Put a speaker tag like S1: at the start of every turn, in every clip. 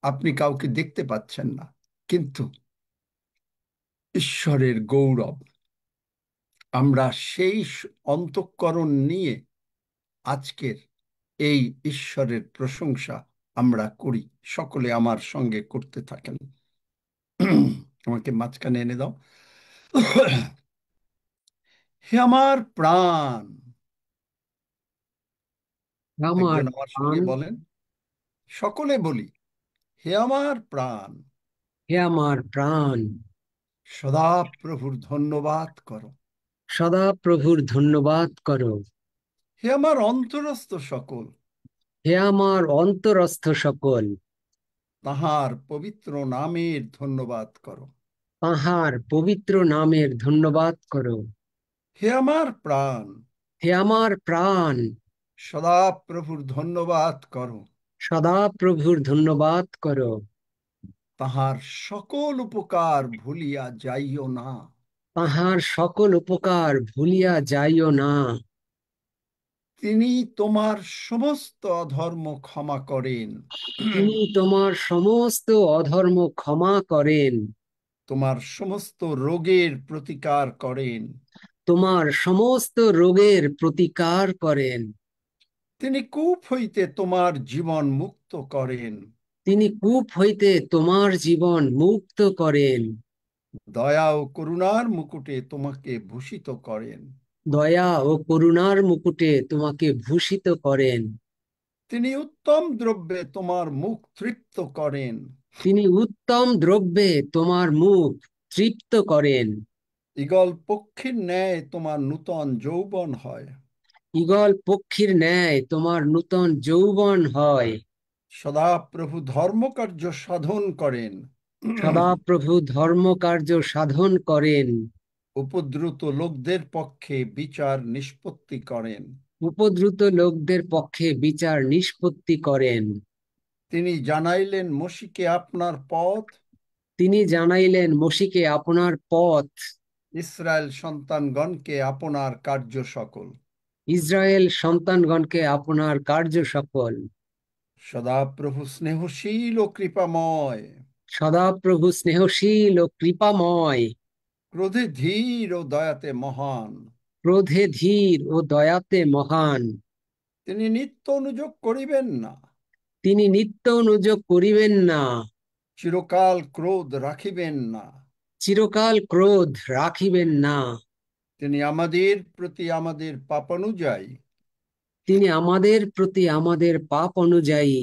S1: আপনি কাউকে দেখতে পাচ্ছেন না, কিন্তু ঈশ্বরের গৌরব, আমরা সেই অন্তঃকরণ নিয়ে আজকের এই ঈশ্বরের প্রশংসা আমরা করি। সকলে আমার সঙ্গে করতে থাকেন। আমাকে মাঝখানে এনে দাও। হে আমার প্রাণ,
S2: আমার
S1: একজন আমার
S2: প্রাণ।
S1: সঙ্গে বলেন, সকলে বলি, হে আমার প্রাণ,
S2: হে আমার প্রাণ,
S1: সদা প্রভুর ধন্যবাদ করো।
S2: সদা প্রভুর ধন্যবাদ করো।
S1: হে আমার অন্তরস্থ সকল,
S2: হে আমার অন্তরস্থ সকল,
S1: তাহার পবিত্র নামের ধন্যবাদ করো।
S2: তাঁহার পবিত্র নামের ধন্যবাদ করো।
S1: হে আমার প্রাণ,
S2: হে আমার প্রাণ,
S1: সদা প্রভুর ধন্যবাদ করো।
S2: সদা প্রভুর ধন্যবাদ করো।
S1: তাহার সকল উপকার ভুলিয়া যাইও না।
S2: তাঁহার সকল উপকার ভুলিয়া যাইও না।
S1: তিনি তোমার সমস্ত অধর্ম ক্ষমা করেন,
S2: তিনি তোমার সমস্ত অধর্ম ক্ষমা করেন।
S1: তোমার সমস্ত রোগের প্রতিকার করেন।
S2: তোমার সমস্ত রোগের প্রতিকার করেন।
S1: তিনি কূপ হইতে তোমার জীবন মুক্ত করেন,
S2: তিনি কূপ হইতে তোমার জীবন মুক্ত করেন।
S1: দয়া ও করুণার মুকুটে তোমাকে ভূষিত করেন।
S2: দয়া ও করুণার মুকুটে তোমাকে ভূষিত করেন।
S1: তিনি উত্তম দ্রব্যে তোমার মুখ তৃপ্ত করেন,
S2: তিনি উত্তম দ্রব্যে তোমার মুখ তৃপ্ত করেন।
S1: ঈগল পক্ষীর ন্যায় তোমার নূতন যৌবন হয়।
S2: ঈগল পক্ষীর ন্যায় তোমার নূতন যৌবন হয়।
S1: সদাপ্রভু ধর্মকার্য সাধন করেন,
S2: সদাপ্রভু ধর্মকার্য সাধন করেন।
S1: উপদ্রুত লোকদের পক্ষে বিচার নিষ্পত্তি করেন।
S2: উপদ্রুত লোকদের পক্ষে বিচার নিষ্পত্তি করেন।
S1: তিনি জানাইলেন মসিকে আপনার পথ,
S2: তিনি জানাইলেন মোশিকে আপনার পথ।
S1: ইসরায়েল সন্তানগণকে আপনার কার্য সকল।
S2: ইসরায়েল সন্তানগণকে আপনার কার্য সকল।
S1: সদাপ্রভু স্নেহশীল ও কৃপাময়,
S2: সদাপ্রভু স্নেহশীল ও কৃপাময়,
S1: ক্রোধে ধীর ও দয়াতে মহান।
S2: ক্রোধে ধীর ও দয়াতে মহান।
S1: তিনি নিত্য অনুযোগ করিবেন না,
S2: তিনি নিত্য অনুযোগ করিবেন না।
S1: চিরকাল ক্রোধ রাখিবেন না।
S2: চিরকাল ক্রোধ রাখিবেন না।
S1: তিনি আমাদের প্রতি আমাদের পাপানুযায়ী
S2: তিনি আমাদের প্রতি আমাদের পাপ অনুযায়ী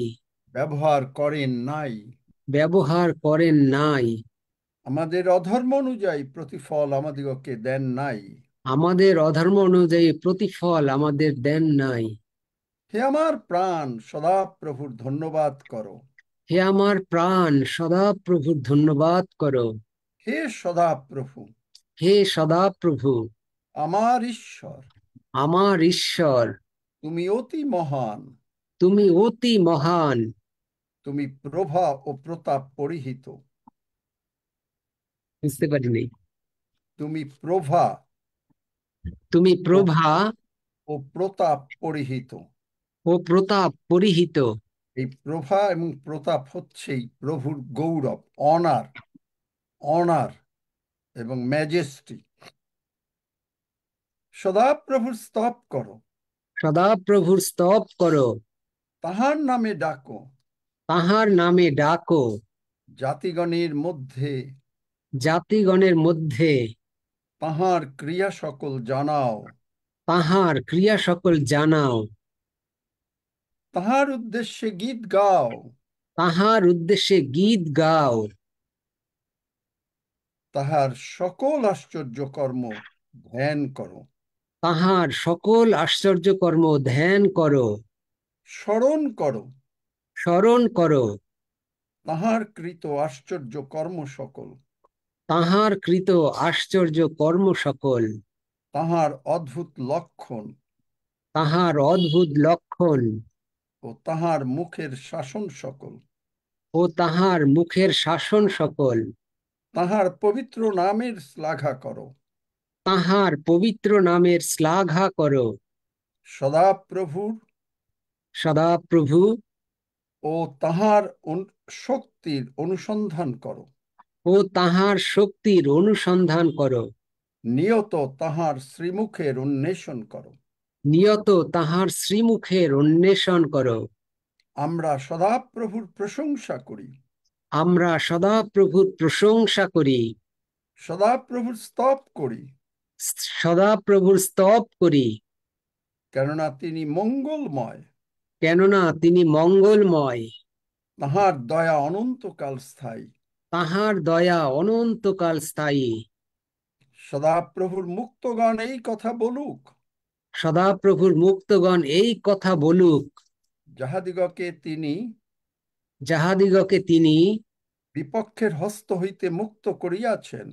S1: ব্যবহার করেন নাই,
S2: ব্যবহার করেন নাই।
S1: আমাদের অধর্ম অনুযায়ী প্রতিফল আমাদিগকে দেন নাই।
S2: আমাদের অধর্ম অনুযায়ী প্রতিফল আমাদের দেন নাই।
S1: হে আমার প্রাণ, সদাপ্রভুর ধন্যবাদ করো।
S2: হে আমার প্রাণ, সদা প্রভুর ধন্যবাদ করো।
S1: হে সদাপ্রভু,
S2: হে সদাপ্রভু,
S1: আমার ঈশ্বর,
S2: আমার ঈশ্বর,
S1: তুমি অতি মহান।
S2: তুমি অতি মহান।
S1: তুমি প্রভা ও প্রতাপ পরিহিত।
S2: বুঝতে পারিনি।
S1: তুমি প্রভা
S2: তুমি
S1: ও
S2: প্রভা
S1: ও প্রতাপ পরিহিত।
S2: ও প্রতাপ পরিহিত।
S1: এই প্রভা এবং প্রতাপ হচ্ছেই প্রভুর গৌরব, অনার, অনার এবং ম্যাজেস্টি। সদাপ্রভুর স্তব করো,
S2: সদাপ্রভুর স্তব করো।
S1: তাহার নামে ডাকো,
S2: তাহার নামে ডাকো।
S1: জাতিগণের মধ্যে
S2: জাতিগণের মধ্যে
S1: তাহার ক্রিয়া সকল জানাও।
S2: তাহার ক্রিয়া সকল জানাও।
S1: তাহার উদ্দেশ্যে গীত গাও,
S2: তাহার উদ্দেশ্যে গীত গাও।
S1: তাহার সকল আশ্চর্য কর্ম ধ্যান করো,
S2: তাহার সকল আশ্চর্যকর্ম ধ্যান করো।
S1: স্মরণ করো
S2: স্মরণ করো
S1: তাহার কৃত আশ্চর্য কর্ম সকল,
S2: তাহার কৃত আশ্চর্য কর্ম সকল।
S1: তাহার অদ্ভুত লক্ষণ
S2: তাহার অদ্ভুত লক্ষণ
S1: ও তাহার মুখের শাসন সকল।
S2: ও তাহার মুখের শাসন সকল।
S1: তাহার পবিত্র নামের শ্লাঘা করো।
S2: তাহার পবিত্র নামের শ্লাঘা করো।
S1: সদাপ্রভুর
S2: সদাপ্রভু
S1: ও তাহার শক্তির অনুসন্ধান করো।
S2: ও তাহার শক্তির অনুসন্ধান করো।
S1: নিয়ত তাহার শ্রীমুখের উন্মেষণ করো।
S2: নিয়ত তাহার শ্রীমুখের অন্বেষণ করো।
S1: আমরা সদাপ্রভুর প্রশংসা করি।
S2: আমরা সদা প্রভুর প্রশংসা করি।
S1: সদাপ্রভুর স্তব করি।
S2: সদা প্রভুর স্তব করি।
S1: কেননা তিনি মঙ্গলময়।
S2: কেননা তিনি মঙ্গলময়।
S1: তাহার দয়া অনন্তকাল স্থায়ী।
S2: তাহার দয়া অনন্তকাল স্থায়ী।
S1: সদাপ্রভুর মুক্তগণ এই কথা বলুক।
S2: সদাপ্রভুর মুক্তগণ এই কথা বলুক।
S1: যাহাদিগকে তিনি
S2: যাহাদিগকে তিনি
S1: বিপক্ষের হস্ত হইতে মুক্ত করিয়াছেন।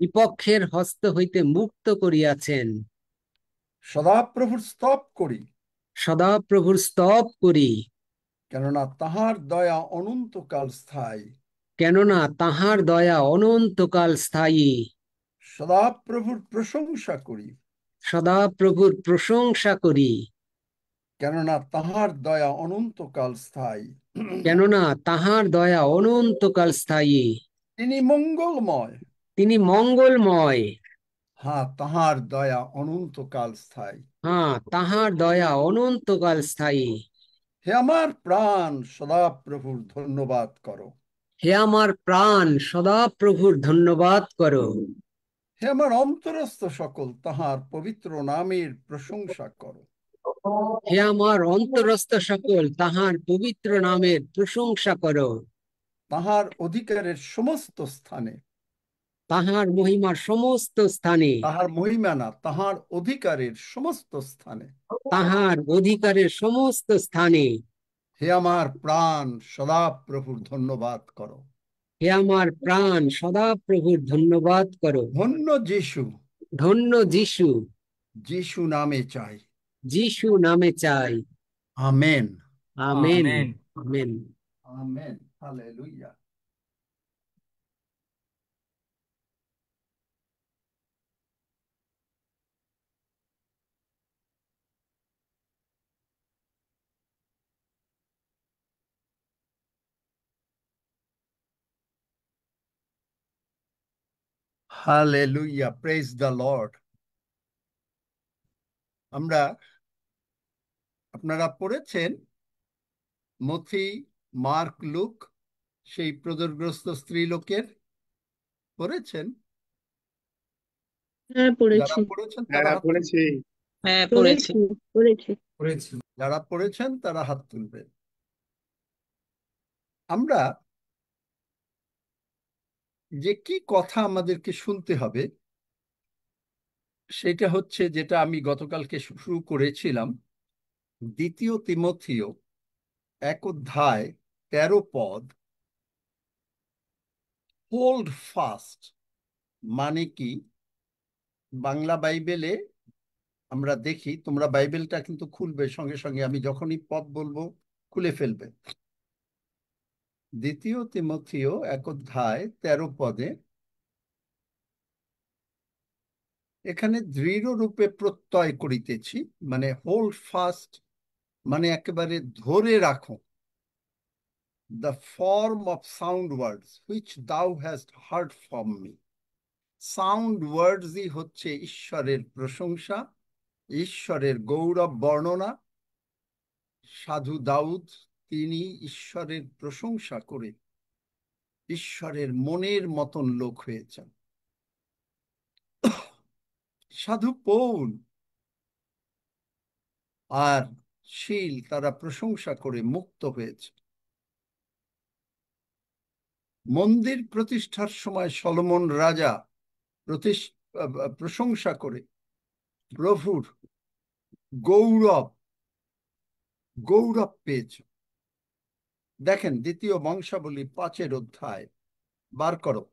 S2: বিপক্ষের হস্ত হইতে মুক্ত করিয়াছেন।
S1: সদাপ্রভুর স্তব করি।
S2: সদাপ্রভুর স্তব করি।
S1: কেননা তাহার দয়া অনন্তকাল স্থায়ী।
S2: কেননা তাহার দয়া অনন্তকাল স্থায়ী।
S1: সদাপ্রভুর প্রশংসা করি।
S2: সদাপ্রভুর প্রশংসা করি।
S1: কেননা তাহার দয়া অনন্তকাল স্থায়ী।
S2: কেননা তাহার দয়া অনন্তকাল স্থায়ী।
S1: তিনি মঙ্গলময়।
S2: তিনি মঙ্গলময়।
S1: হ্যাঁ, তাহার দয়া অনন্তকাল স্থায়ী।
S2: হ্যাঁ, তাহার দয়া অনন্তকাল স্থায়ী।
S1: হে আমার প্রাণ, সদাপ্রভুর ধন্যবাদ করো।
S2: হে আমার প্রাণ, সদাপ্রভুর ধন্যবাদ করো।
S1: হে আমার অন্তরস্থ সকল, তাহার পবিত্র নামের প্রশংসা করো।
S2: হে আমার অন্তরস্থ সকল, তাহার পবিত্র নামের প্রশংসা করো।
S1: তাহার অধিকারের সমস্ত স্থানে।
S2: তাহার মহিমার সমস্ত স্থানে।
S1: তাহার মহিমা না, তাহার অধিকারের সমস্ত স্থানে।
S2: তাহার অধিকারের সমস্ত স্থানে।
S1: হে আমার প্রাণ, সদাপ্রভুর ধন্যবাদ করো।
S2: হে আমার প্রাণ, সদাপ্রভুর ধন্যবাদ করো।
S1: ধন্য যিশু।
S2: ধন্য যিশু।
S1: যিশু নামে চাই।
S2: যিশু নামে চাই।
S1: Amen.
S2: Amen. Amen.
S1: Amen. Hallelujah. Hallelujah, praise the Lord. আমরা, আপনারা পড়েছেন মথি, মার্ক, লুক, সেই প্রদরগ্রস্ত স্ত্রী লোকের পড়েছেন?
S3: হ্যাঁ
S1: যারা
S3: পড়েছি।
S1: পড়েছেন তারা
S4: হ্যাঁ
S1: হাত তুলবেন।
S4: পড়েছি।
S3: হ্যাঁ পড়েছি। পড়েছি।
S1: যারা পড়েছেন তারা হাত তুলবেন। আমরা যে কি কথা আমাদেরকে শুনতে হবে, সেটা হচ্ছে যেটা আমি গতকালকে শুরু করেছিলাম, 2 তিমথিও 1 অধ্যায় 13 পদ। হোল্ড ফাস্ট মানে কি? বাংলা বাইবেলে আমরা দেখি, তোমরা বাইবেলটা কিন্তু খুলবে সঙ্গে সঙ্গে, আমি যখনই পদ বলবো খুলে ফেলবে। 2 তিমথিও 1 অধ্যায় 13 পদে এখানে দৃঢ় রূপে প্রত্যয় করিতেছি, মানে হোল্ড ফাস্ট মানে একেবারে ধরে রাখো। The form of sound words which দাউ হ্যাস্ট হার্ড ফ্রম মি। সাউন্ড ওয়ার্ডসই হচ্ছে ঈশ্বরের প্রশংসা, ঈশ্বরের গৌরব বর্ণনা। সাধু দাউদ, তিনি ঈশ্বরের প্রশংসা করে ঈশ্বরের মনের মতন লোক হয়েছেন। সাধু পৌল আর শীল, তারা প্রশংসা করে মুক্ত হয়েছে। মন্দির প্রতিষ্ঠার সময় সলোমন রাজা প্রশংসা করে প্রভুর গৌরব গৌরব পেয়েছে। দেখেন 2 বংশাবলী 5 অধ্যায়, বার করো।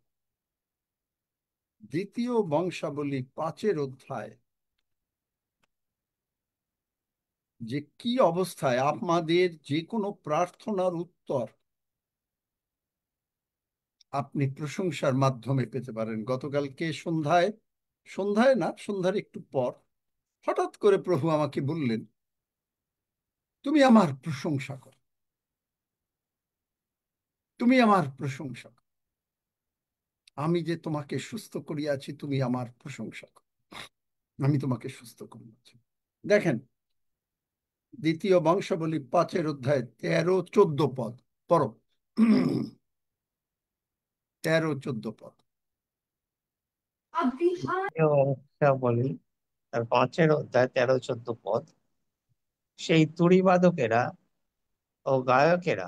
S1: 2 বংশাবলী 5 অধ্যায়, যে কি অবস্থায় আপনাদের যে কোনো প্রার্থনার উত্তর আপনি প্রশংসার মাধ্যমে পেতে পারেন। গতকালকে সন্ধ্যায়, সন্ধ্যায় না, সন্ধ্যার একটু পর হঠাৎ করে প্রভু আমাকে বললেন, তুমি আমার প্রশংসা করো। তুমি আমার প্রশংসক, আমি যে তোমাকে সুস্থ করিয়াছি, তুমি আমার প্রশংসক, আমি তোমাকে সুস্থ করিয়াছি। দেখেন, দ্বিতীয় বংশাবলী 5 অধ্যায় 13-14 পদ পড়ো। 13-14 পদ।
S4: বলি তার 5 অধ্যায় 13-14 পদ। সেই তুড়িবাদকেরা ও গায়কেরা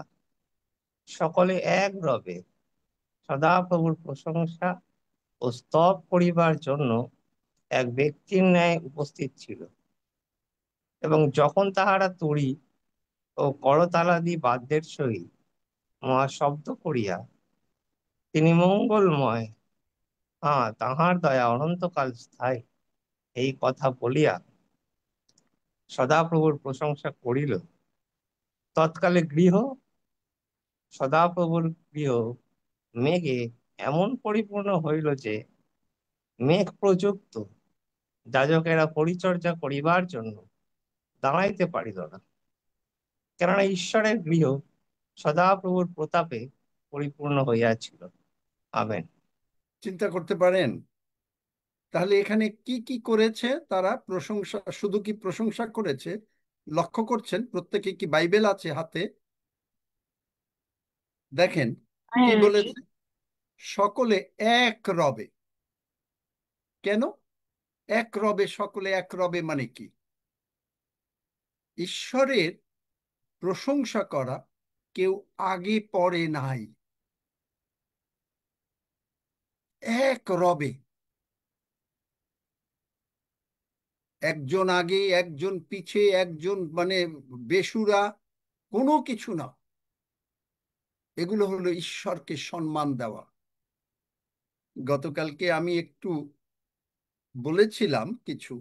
S4: সকলে এক রবে সদাপ্রভুর প্রশংসা ও স্তব করিবার জন্য এক ব্যক্তির ন্যায় উপস্থিত ছিল, এবং যখন তাহারা তুড়ি ও করতালাদি বাদ্যের সহিত মহাশব্দ করিয়া তিনি মঙ্গলময়, তাহার দয়া অনন্তকাল স্থায়ী, এই কথা বলিয়া সদাপ্রভুর প্রশংসা করিল, তৎকালে সদাপ্রভুর গৃহ মেঘে এমন পরিপূর্ণ হইল যে মেঘ প্রযুক্ত যাজকেরা পরিচর্যা করিবার জন্য দাঁড়াইতে পারিল না, কেননা ঈশ্বরের গৃহ সদাপ্রভুর প্রতাপে পরিপূর্ণ হইয়াছিল। আমেন।
S1: চিন্তা করতে পারেন তাহলে এখানে কি কি করেছে তারা? প্রশংসা, শুধু কি প্রশংসা করেছে? লক্ষ্য করছেন প্রত্যেকে কি বাইবেল আছে হাতে? দেখেন কি বলেছে, সকলে এক রবে। কেন এক রবে? সকলে এক রবে মানে কি? ঈশ্বরের প্রশংসা করা কেউ আগে পরে নাই, এক রবে। একজন আগে, একজন পিছে, একজন মানে বেসুরা, কোনো কিছু না। এগুলো হলো ঈশ্বরকে সম্মান দেওয়া। গতকালকে আমি একটু বলেছিলাম কিছু,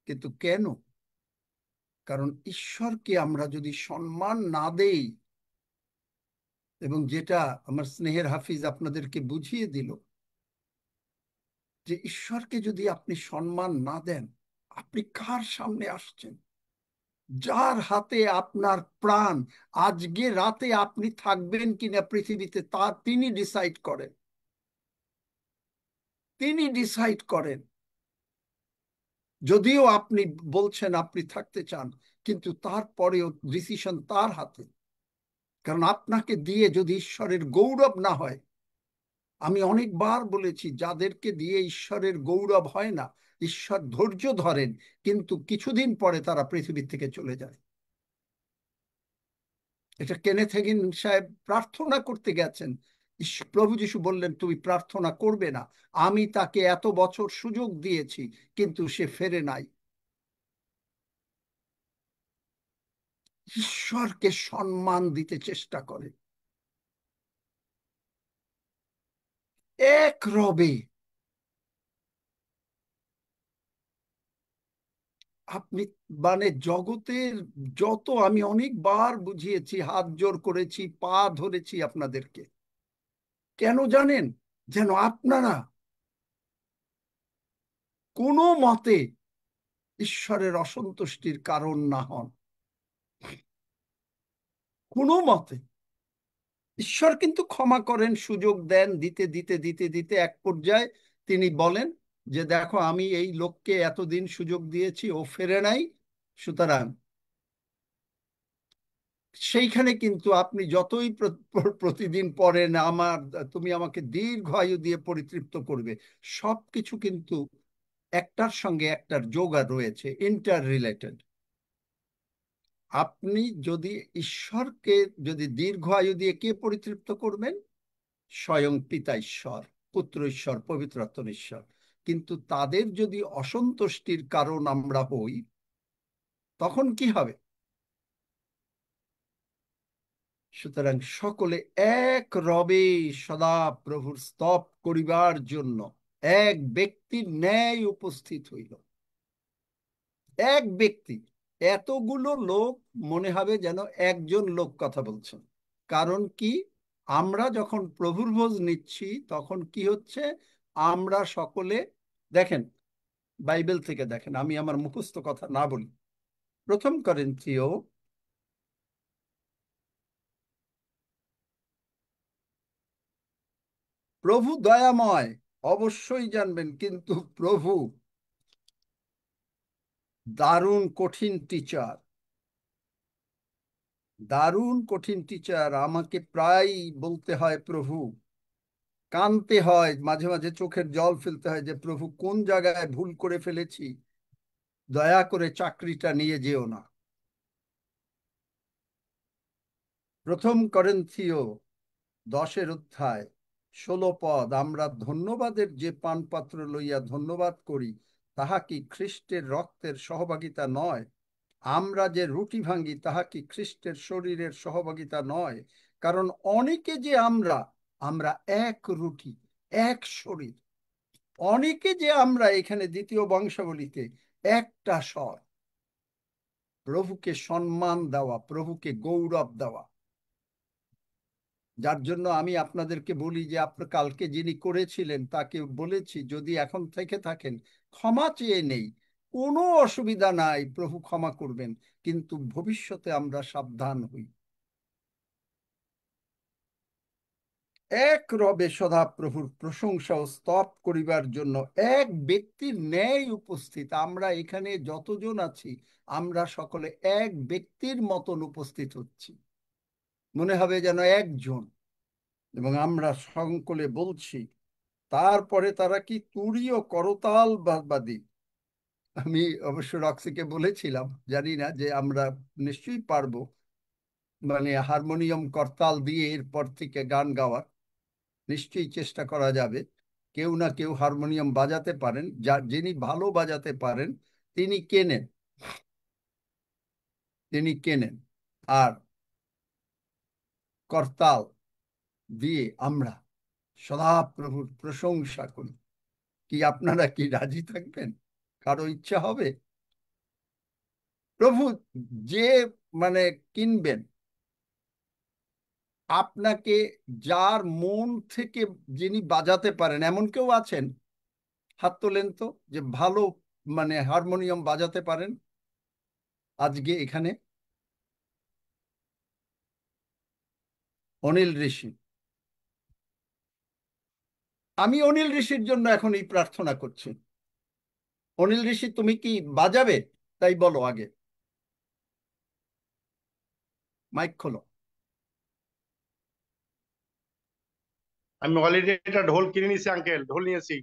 S1: কিন্তু কেন? কারণ ঈশ্বরকে আমরা যদি সম্মান না দেই, এবং যেটা আমার স্নেহের হাফিজ আপনাদেরকে বুঝিয়ে দিল, যে ঈশ্বরকে যদি আপনি সম্মান না দেন, আপনি কার সামনে আসছেন? যার হাতে আপনার প্রাণ, আজকে রাতে আপনি থাকবেন কিনা পৃথিবীতে, তিনি ডিসাইড করেন। তিনি ডিসাইড করেন। যদিও আপনি বলছেন আপনি থাকতে চান, কিন্তু তারপরেও ডিসিশন তার হাতে। কারণ আপনাকে দিয়ে যদি ঈশ্বরের গৌরব না হয়, আমি অনেকবার বলেছি, যাদেরকে দিয়ে ঈশ্বরের গৌরব হয় না, ঈশ্বর ধৈর্য ধরেন, কিন্তু কিছুদিন পরে তারা পৃথিবী থেকে চলে যায়। এটা কেনেথ হেগিন সাহেব প্রার্থনা করতে গেছেন, প্রভু যিশু বললেন তুমি প্রার্থনা করবে না, আমি তাকে এত বছর সুযোগ দিয়েছি কিন্তু সে ফেরে নাই। ঈশ্বরকে সম্মান দিতে চেষ্টা করে। এক রবে। আপনি মানে জগতের যত, আমি অনেকবার বুঝিয়েছি, হাত জোর করেছি, পা ধরেছি আপনাদেরকে, কেন জানেন? যেন আপনারা কোনো মতে ঈশ্বরের অসন্তুষ্টির কারণ না হন। কোনো মতে। ঈশ্বর কিন্তু ক্ষমা করেন, সুযোগ দেন, দিতে দিতে দিতে দিতে এক পর্যায়ে তিনি বলেন যে দেখো, আমি এই লোককে এতদিন সুযোগ দিয়েছি, ও ফেরে নাই, সুতরাং সেইখানে কিন্তু আপনি যতই প্রতিদিন পড়েন তুমি আমাকে দীর্ঘ আয়ু দিয়ে পরিতৃপ্ত করবে, সবকিছু কিন্তু একটার সঙ্গে একটার যোগ রয়েছে, ইন্টার রিলেটেড। আপনি যদি ঈশ্বরকে যদি দীর্ঘ আয়ু দিয়ে কে পরিতৃপ্ত করবেন? স্বয়ং পিতা ঈশ্বর, পুত্র ঈশ্বর, পবিত্র আত্মা ঈশ্বর। কিন্তু তাদের যদি অসন্তুষ্টির কারণ আমরা হই, তখন কি হবে? সুতরাং সকলে এক রবে সদা প্রভুর স্তব করিবার জন্য এক ব্যক্তির ন্যায় উপস্থিত হইল। এক ব্যক্তি। এতগুলো লোক মনে হবে যেন একজন লোক কথা বলছেন। কারণ কি? আমরা যখন প্রভুর ভোজ নিচ্ছি তখন কি হচ্ছে? আমরা সকলে, দেখেন বাইবেল থেকে দেখেন, আমি আমার মুখস্থ কথা না বলি। 1 করিন্থীয় প্রভু দয়াময় অবশ্যই জানবেন, কিন্তু প্রভু দারুণ কঠিন টিচার, দারুণ কঠিন টিচার। আমাকে প্রায় বলতে হয় প্রভু, কাঁদতে হয়, মাঝে মাঝে চোখের জল ফেলতে হয় যে প্রভু কোন জায়গায় ভুল করে ফেলেছি, দয়া করে চাকরিটা নিয়ে যেও না। প্রথম করিন্থীয় 10 16 আমরা ধন্যবাদের যে পানপাত্র লইয়া ধন্যবাদ করি, তাহা কি খ্রিস্টের রক্তের সহভাগিতা নয়? আমরা যে রুটি ভাঙ্গি, তাহা কি খ্রিস্টের শরীরের সহভাগিতা নয়? কারণ অনেকে যে আমরা আমরা এক রুটি, এক শরীর। অনেকে যে আমরা এখানে দ্বিতীয় বংশাবলীতে একটা স্বর। প্রভুকে সম্মান দেওয়া, প্রভুকে গৌরব দেওয়া। যার জন্য আমি আপনাদেরকে বলি যে আপনার কালকে যিনি করেছিলেন তাকে বলেছি, যদি এখন থেকে থাকেন ক্ষমা চেয়ে নেই, কোনো অসুবিধা নাই, প্রভু ক্ষমা করবেন, কিন্তু ভবিষ্যতে আমরা সাবধান হই। এক রবে সদা প্রভুর প্রশংসা ও স্তব করিবার জন্য এক ব্যক্তির ন্যায় উপস্থিত। আমরা এখানে যতজন আছি, আমরা সকলে এক ব্যক্তির মতন উপস্থিত হচ্ছি, মনে হবে যেন একজন। এবং আমরা সকলে বলছি। তারপরে তারা কি তুরীয় করতাল বাদী। আমি অবশ্য রক্সিকে বলেছিলাম, জানি না যে আমরা নিশ্চয়ই পারবো, মানে হারমোনিয়াম করতাল দিয়ে এরপর থেকে গান গাওয়ার নিশ্চয়ই চেষ্টা করা যাবে। কেউ না কেউ হারমোনিয়াম বাজাতে পারেন, যিনি ভালো বাজাতে পারেন তিনি কেনেন, তিনি কেনেন। আর করতাল দিয়ে আমরা সদাপ্রভুর প্রশংসা করি। কি আপনারা কি রাজি থাকবেন? কারো ইচ্ছা হবে? প্রভু যে মানে কিনবেন আপনাকে, যার মন থেকে যিনি বাজাতে পারেন, এমন কেউ আছেন? হাত তোলেন তো, যে ভালো মানে হারমোনিয়াম বাজাতে পারেন আজকে এখানে। অনিল ঋষি। আমি অনিল ঋষির জন্য এখন এই প্রার্থনা করছি। অনিল ঋষি, তুমি কি বাজাবে? তাই বলো আগে, মাইক খোলো।
S5: আমি অলরেডি একটা ঢোল কিনে নিয়েছি আঙ্কেল, ঢোল নিয়েছি।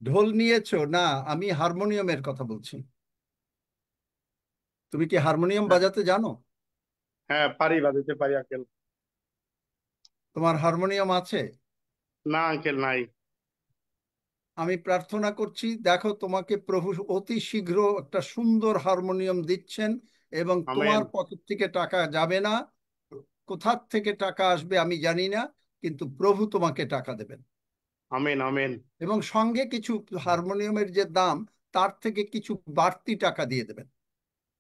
S1: ঢোল নিয়েছো? না, আমি হারমোনিয়ামের কথা বলছি। তুমি কি হারমোনিয়াম বাজাতে জানো?
S5: হ্যাঁ পারি, বাজাতে পারি আঙ্কেল।
S1: তোমার হারমোনিয়াম আছে?
S5: না আঙ্কেল নাই।
S1: আমি প্রার্থনা করছি, দেখো তোমাকে প্রভু অতি শীঘ্র একটা সুন্দর হারমোনিয়াম দিচ্ছেন, এবং
S5: আমেন
S1: তোমার পকেট থেকে টাকা যাবে না। কোথার থেকে টাকা আসবে আমি জানি না, কিন্তু প্রভু তোমাকে টাকা দেবেন।
S5: আমেন আমেন
S1: এবং সঙ্গে কিছু হারমোনিয়ামের যে দাম, তার থেকে কিছু বাড়তি টাকা দিয়ে দেবেন।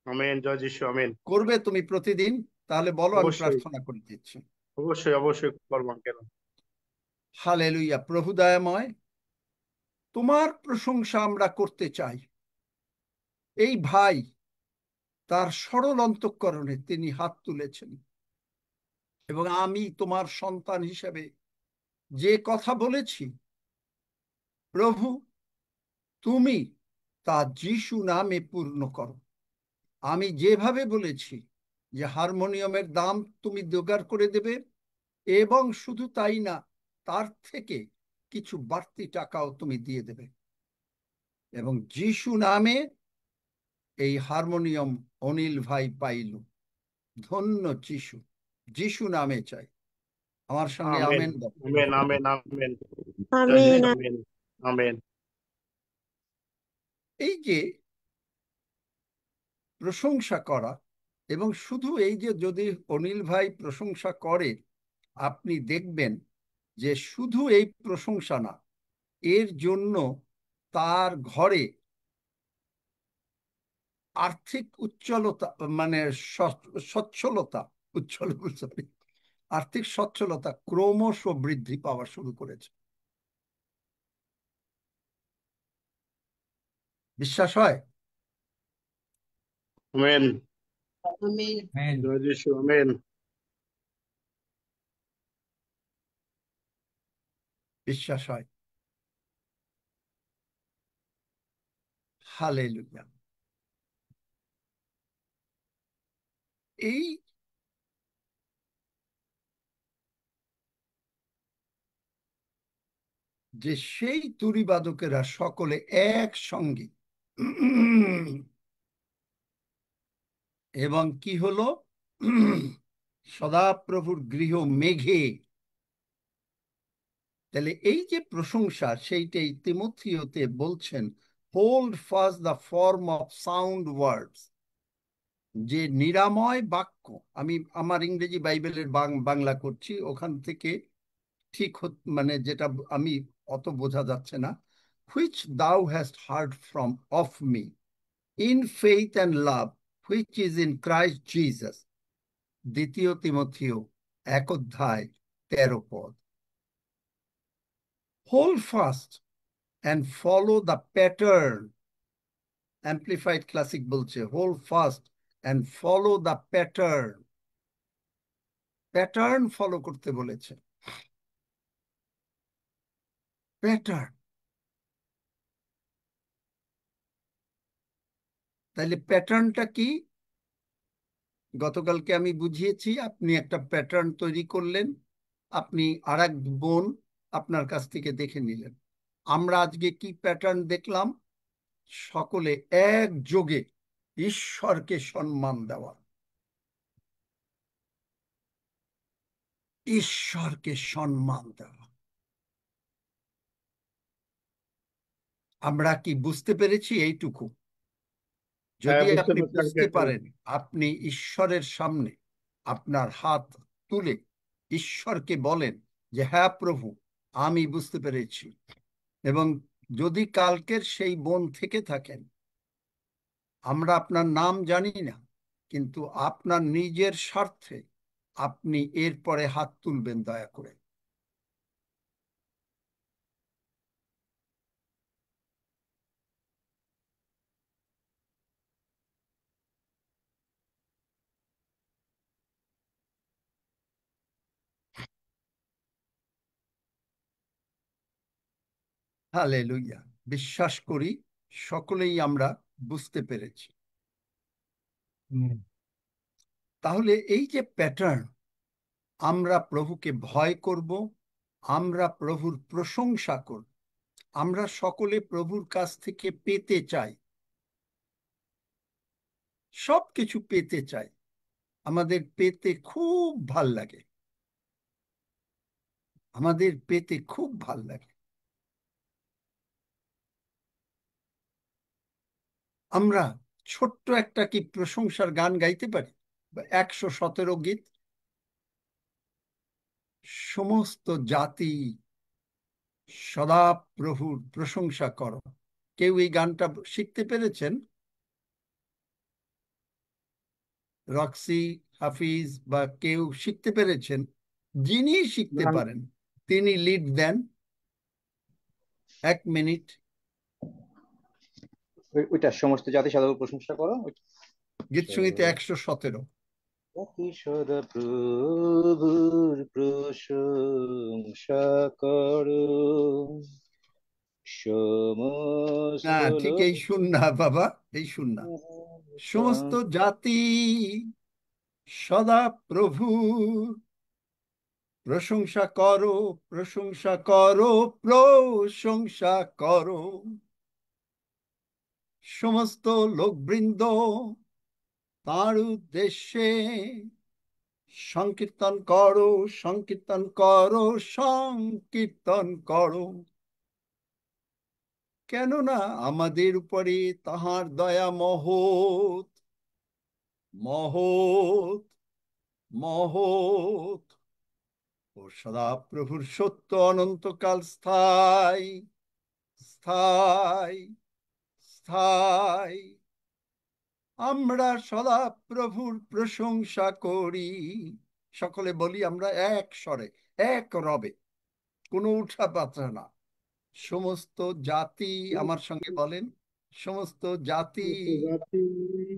S5: আমেন, জয় যিশু, আমেন।
S1: করবে তুমি প্রতিদিন? তাহলে বলো, আমি
S5: অবশ্যই
S1: প্রার্থনা করে দিচ্ছি।
S5: অবশ্যই অবশ্যই করবো আঙ্কেল।
S1: হালেলুয়া। প্রভু দয়াময়, তোমার প্রশংসা আমরা করতে চাই। এই ভাই তার সরল অন্তঃকরণে তিনি হাত তুলেছেন, এবং আমি তোমার সন্তান হিসেবে যে কথা বলেছি, প্রভু তুমি তা যিশু নামে পূর্ণ করো। আমি যেভাবে বলেছি যে হারমোনিয়ামের দাম তুমি জোগাড় করে দেবে, এবং শুধু তাই না, তার থেকে কিছু বাড়তি টাকাও তুমি দিয়ে দেবে, এবং যিশু নামে এই হারমোনিয়াম অনিল ভাই পাইল। ধন্য যিশু, যিশু নামে চাই। আমার সঙ্গে
S5: আমেন
S1: আমেন বলো।
S5: আমেন আমেন আমেন, জয়
S3: আমিন।
S5: যিশু, আমেন আমেন।
S1: এই যে প্রশংসা করা, এবং শুধু এই যে যদি অনিল ভাই প্রশংসা করে, আপনি দেখবেন যে শুধু এই প্রশংসা না, এর জন্য তার ঘরে আর্থিক উচ্ছলতা, মানে সচ্ছলতা, উচ্ছল সরি, আর্থিক সচ্ছলতা ক্রমশ বৃদ্ধি পাওয়া শুরু করেছে। বিশ্বাস হয়?
S5: Amen,
S2: amen.
S5: জয় যিশু, আমেন।
S1: বিশ্বাস হয়। হালেলুয়া। এই যে সেই তুরিবাদকেরা সকলে একসঙ্গে এবং কি হলো, সদাপ্রভুর গৃহ মেঘে। তাহলে এই যে প্রশংসা, সেইটাই তিমোথেওতে বলছেন, hold fast the form of sound words, যে নিরাময় বাক্য। আমি আমার ইংরেজি বাইবেলের বাংলা করছি, ওখান থেকে ঠিক মানে যেটা আমি অত বোঝা যাচ্ছে না, which thou hast heard from of me in faith and love which is in Christ Jesus. দ্বিতীয় তিমোথেও 1:13। Hold fast and follow the pattern. Amplified Classic বলছে, hold fast and follow the pattern. Pattern follow করতে বলেছে। Pattern, তাহলে প্যাটার্নটা কি? গতকালকে আমি বুঝিয়েছি, আপনি একটা প্যাটার্ন তৈরি করলেন, আপনি আর এক বোন আপনার কাছ থেকে দেখে নিলেন। আমরা আজকে কি প্যাটার্ন দেখলাম? সকলে একযোগে ঈশ্বরকে সম্মান দেওয়া, ঈশ্বরকে সম্মান দেওয়া। আমরা কি বুঝতে পেরেছি এইটুকু? যদি
S5: বুঝতে
S1: আপনি
S5: পারছি
S1: বুঝতে
S5: আঙ্কেল।
S1: পারেন, আপনি ঈশ্বরের সামনে আপনার হাত তুলে ঈশ্বরকে বলেন যে হ্যাঁ প্রভু, আমি বুঝতে পেরেছি। এবং যদি কালকের সেই বোন থেকে থাকেন, আমরা আপনার নাম জানি না, কিন্তু আপনার নিজের স্বার্থে আপনি এরপরে হাত তুলবেন দয়া করে। হালেলুয়া। বিশ্বাস করি সকলেই আমরা বুঝতে পেরেছি। তাহলে এই যে প্যাটার্ন, আমরা প্রভুকে ভয় করব, আমরা প্রভুর প্রশংসা করব, আমরা সকলে প্রভুর কাছ থেকে পেতে চাই, সবকিছু পেতে চাই। আমাদের পেতে খুব ভাল লাগে, আমাদের পেতে খুব ভাল লাগে। আমরা ছোট্ট একটা কি প্রশংসার গান গাইতে পারি? 117 গীত, সমস্ত জাতি সদা প্রভুর প্রশংসা করো। কেউ এই গানটা শিখতে পেরেছেন? রক্সি, হাফিজ বা কেউ শিখতে পেরেছেন? যিনি শিখতে পারেন তিনি লিড দেন। 1 মিনিট।
S6: ওইটা সমস্ত জাতি সদা প্রশংসা করো।
S1: গীত সঙ্গীতে 117।
S6: জাতি সদা প্রভুর প্রশংসা করো, সমস্ত
S1: না, ঠিক এই শুন না বাবা, এই শুন না। সমস্ত জাতি সদা প্রভুর প্রশংসা করো, প্রশংসা করো, প্রশংসা করো। সমস্ত লোকবৃন্দ তার উদ্দেশ্যে সংকীর্তন করো, সংকীর্তন করো, সংকীর্তন করো। কেননা আমাদের উপরে তাহার দয়া মহৎ, মহৎ, মহৎ। ও সদা প্রভুর সত্য অনন্তকাল স্থায়ী, স্থায়ী, স্থায়ী। আমরা সদা প্রভুর প্রশংসা করি। সকলে বলি আমরা এক স্বরে, এক রবে, কোনো উঠা পাত্রা না। সমস্ত জাতি আমার সঙ্গে বলেন, সমস্ত জাতি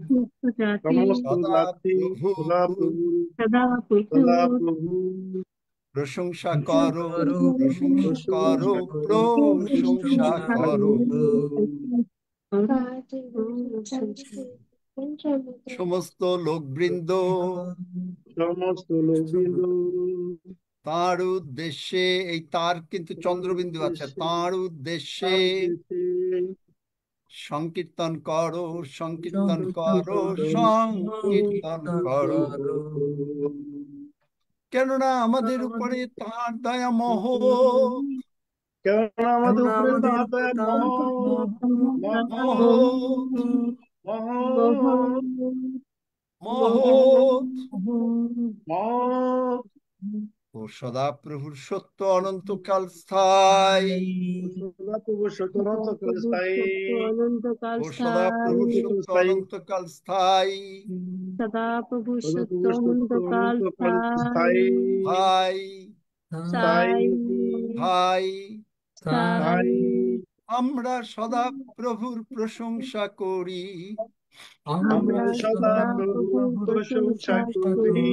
S3: সমস্ত জাতি
S5: সমস্ত
S1: সদা
S5: জাতি
S1: প্রভু
S5: সদা প্রভু,
S3: সদা
S5: সদা
S3: প্রভুর
S5: প্রভু
S1: প্রশংসা করো, প্রশংসা করো, প্রশংসা করো। সমস্ত লোকবৃন্দ
S5: সমস্ত লোকবৃন্দ
S1: তার উদ্দেশ্যে, এই তার কিন্তু চন্দ্রবিন্দু আছে, তার উদ্দেশ্যে সংকীর্তন করো, সংকীর্তন করো, সংকীর্তন করো। কেননা আমাদের উপরে তার দয়া মহৎ,
S5: কেননা আমাদের উপরে তার দয়া মহৎ, মহৎ, মহৎ,
S1: মহৎ।
S5: মহৎ।
S1: ও সদাপ্রভুর সত্য অনন্তকাল স্থায়ী,
S5: সদাপ্রভু সত্য অনন্তকাল স্থায়ী,
S3: অনন্তকাল
S1: ও সদাপ্রভুর
S3: স্থায়ী,
S1: সত্য অনন্তকাল স্থায়ী।
S3: সদাপ্রভু সত্য
S5: সদাপ্রভু সত্য
S3: অনন্তকাল
S5: অনন্তকাল
S3: স্থায়ী,
S5: স্থায়ী,
S1: ভাই,
S5: স্থায়ী,
S1: ভাই,
S5: স্থায়ী।
S1: আমরা সদা প্রভুর প্রশংসা করি।
S5: আমরা সদা প্রভুর প্রশংসা করি।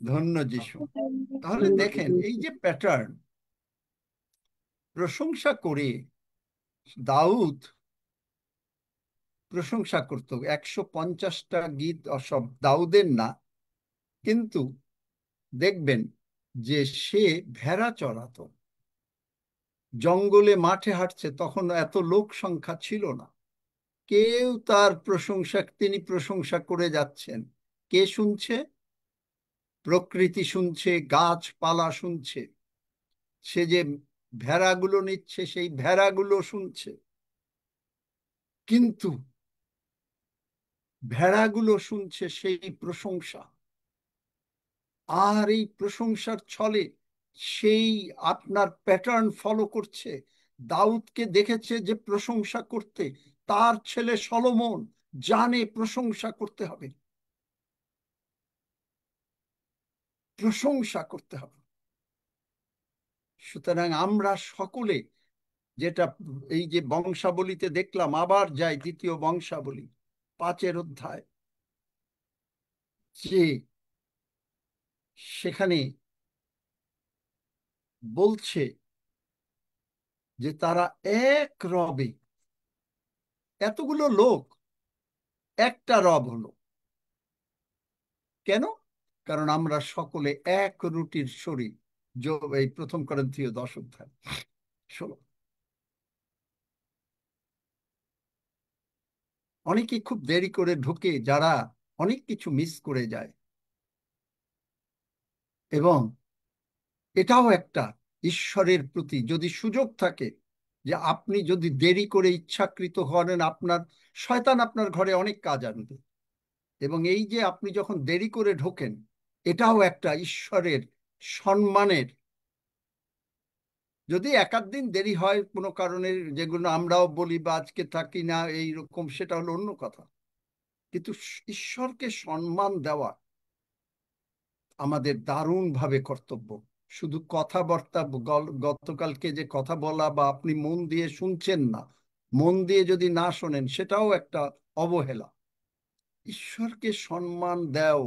S1: ধন্য যিশু। তাহলে দেখেন এই যে প্যাটার্ন, প্রশংসা করে দাউদ প্রশংসা করত। 150টা গীত সব দাউদের না, কিন্তু দেখবেন যে সে ভেড়া চড়াতো, জঙ্গলে মাঠে হাঁটছে, তখন এত লোক সংখ্যা ছিল না, কেউ তার প্রশংসা, তিনি প্রশংসা করে যাচ্ছেন। কে শুনছে? প্রকৃতি শুনছে, গাছপালা শুনছে, সে যে ভেড়াগুলো নিচ্ছে সেই ভেড়াগুলো শুনছে, কিন্তু ভেড়াগুলো শুনছে সেই প্রশংসা। আর এই প্রশংসার ছলে সেই আপনার প্যাটার্ন ফলো করছে। দাউদকে দেখেছে যে প্রশংসা করতে, তার ছেলে সলোমন জানে প্রশংসা করতে হবে, প্রশংসা করতে হবে। সুতরাং আমরা সকলে, যেটা এই যে বংশাবলীতে দেখলাম, আবার যাই দ্বিতীয় বংশাবলী 5 অধ্যায়, যে সেখানে বলছে যে তারা এক রবে, এতগুলো লোক একটা রব হলো। কেন? কারণ আমরা সকলে এক রুটির শরীর। এই 1 করিন্থীয় 10 অধ্যায় 16। অনেকে খুব দেরি করে ঢুকে, যারা অনেক কিছু মিস করে যায়। এবং এটাও একটা ঈশ্বরের প্রতি, যদি সুযোগ থাকে যে আপনি যদি দেরি করে ইচ্ছাকৃত হন, আপনার শয়তান আপনার ঘরে অনেক কাজ আনবে। এবং এই যে আপনি যখন দেরি করে ঢোকেন, এটাও একটা ঈশ্বরের সম্মানের। যদি একাধ দিন দেরি হয় কোনো কারণে, যেগুলো আমরাও বলি বা আজকে থাকি না এইরকম, সেটা হলো অন্য কথা। কিন্তু ঈশ্বরকে সম্মান দেওয়া আমাদের দারুণভাবে কর্তব্য। শুধু কথাবার্তা, গতকালকে যে কথা বলা বা আপনি মন দিয়ে শুনছেন না, মন দিয়ে যদি না শোনেন, সেটাও একটা অবহেলা। ঈশ্বরকে সম্মান দাও,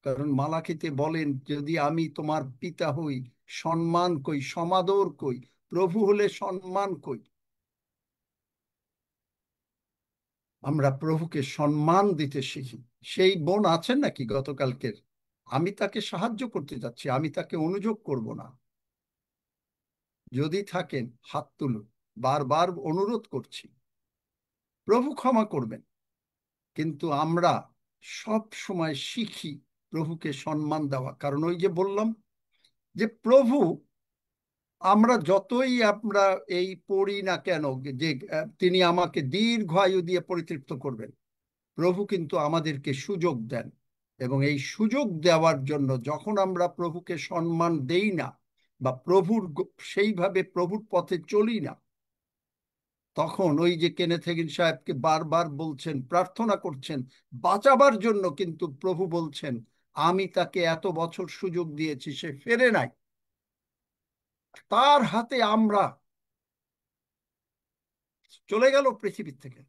S1: কারণ মালাখিতে বলেন, যদি আমি তোমার পিতা হই, সম্মান কই, সমাদর কই, প্রভু হলে সম্মান কই। আমরা প্রভুকে সম্মান দিতে শিখি। সেই বোন আছেন নাকি গতকালকের? আমি তাকে সাহায্য করতে যাচ্ছি, আমি তাকে অনুযোগ করব না। যদি থাকেন হাত তুলুন, বারবার অনুরোধ করছি, প্রভু ক্ষমা করবেন। কিন্তু আমরা সব সময় শিখি প্রভুকে সম্মান দেওয়া, কারণ ওই যে বললাম যে প্রভু, আমরা যতই আমরা এই পড়ি না কেন যে তিনি আমাকে দীর্ঘায়ু দিয়ে পরিতৃপ্ত করবেন, প্রভু কিন্তু আমাদেরকে সুযোগ দেন। এবং এই সুযোগ দেওয়ার জন্য যখন আমরা প্রভুকে সম্মান দেই না বা সেইভাবে প্রভুর পথে চলি না, তখন ওই যে কেনেথ হেগিন সাহেবকে বারবার বলছেন, প্রার্থনা করছেন বাঁচাবার জন্য, কিন্তু প্রভু বলছেন আমি তাকে এত বছর সুযোগ দিয়েছি, সে ফেরে নাই, তার হাতে আমরা চলে গেল পৃথিবীর থেকে।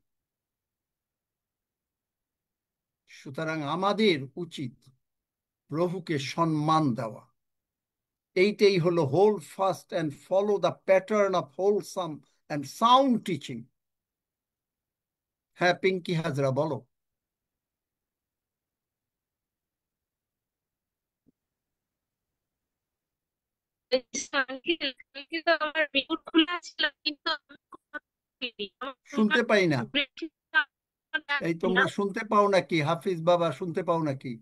S1: সুতরাং আমাদের উচিত প্রভুকে সম্মান দেওয়া। এইটাই হলো hold fast and follow the pattern of wholesome and sound teaching. হ্যাঁ, পিঙ্কি হাজরা বলো।
S3: আঙ্কেল, কালকে তো আমার মিউট খোলা ছিল, কিন্তু আমি কথা বলিনি।
S1: শুনতে পাই না।
S3: আমার
S1: এই তোমরা শুনতে পাও নাকি? হাফিজ বাবা শুনতে পাও নাকি?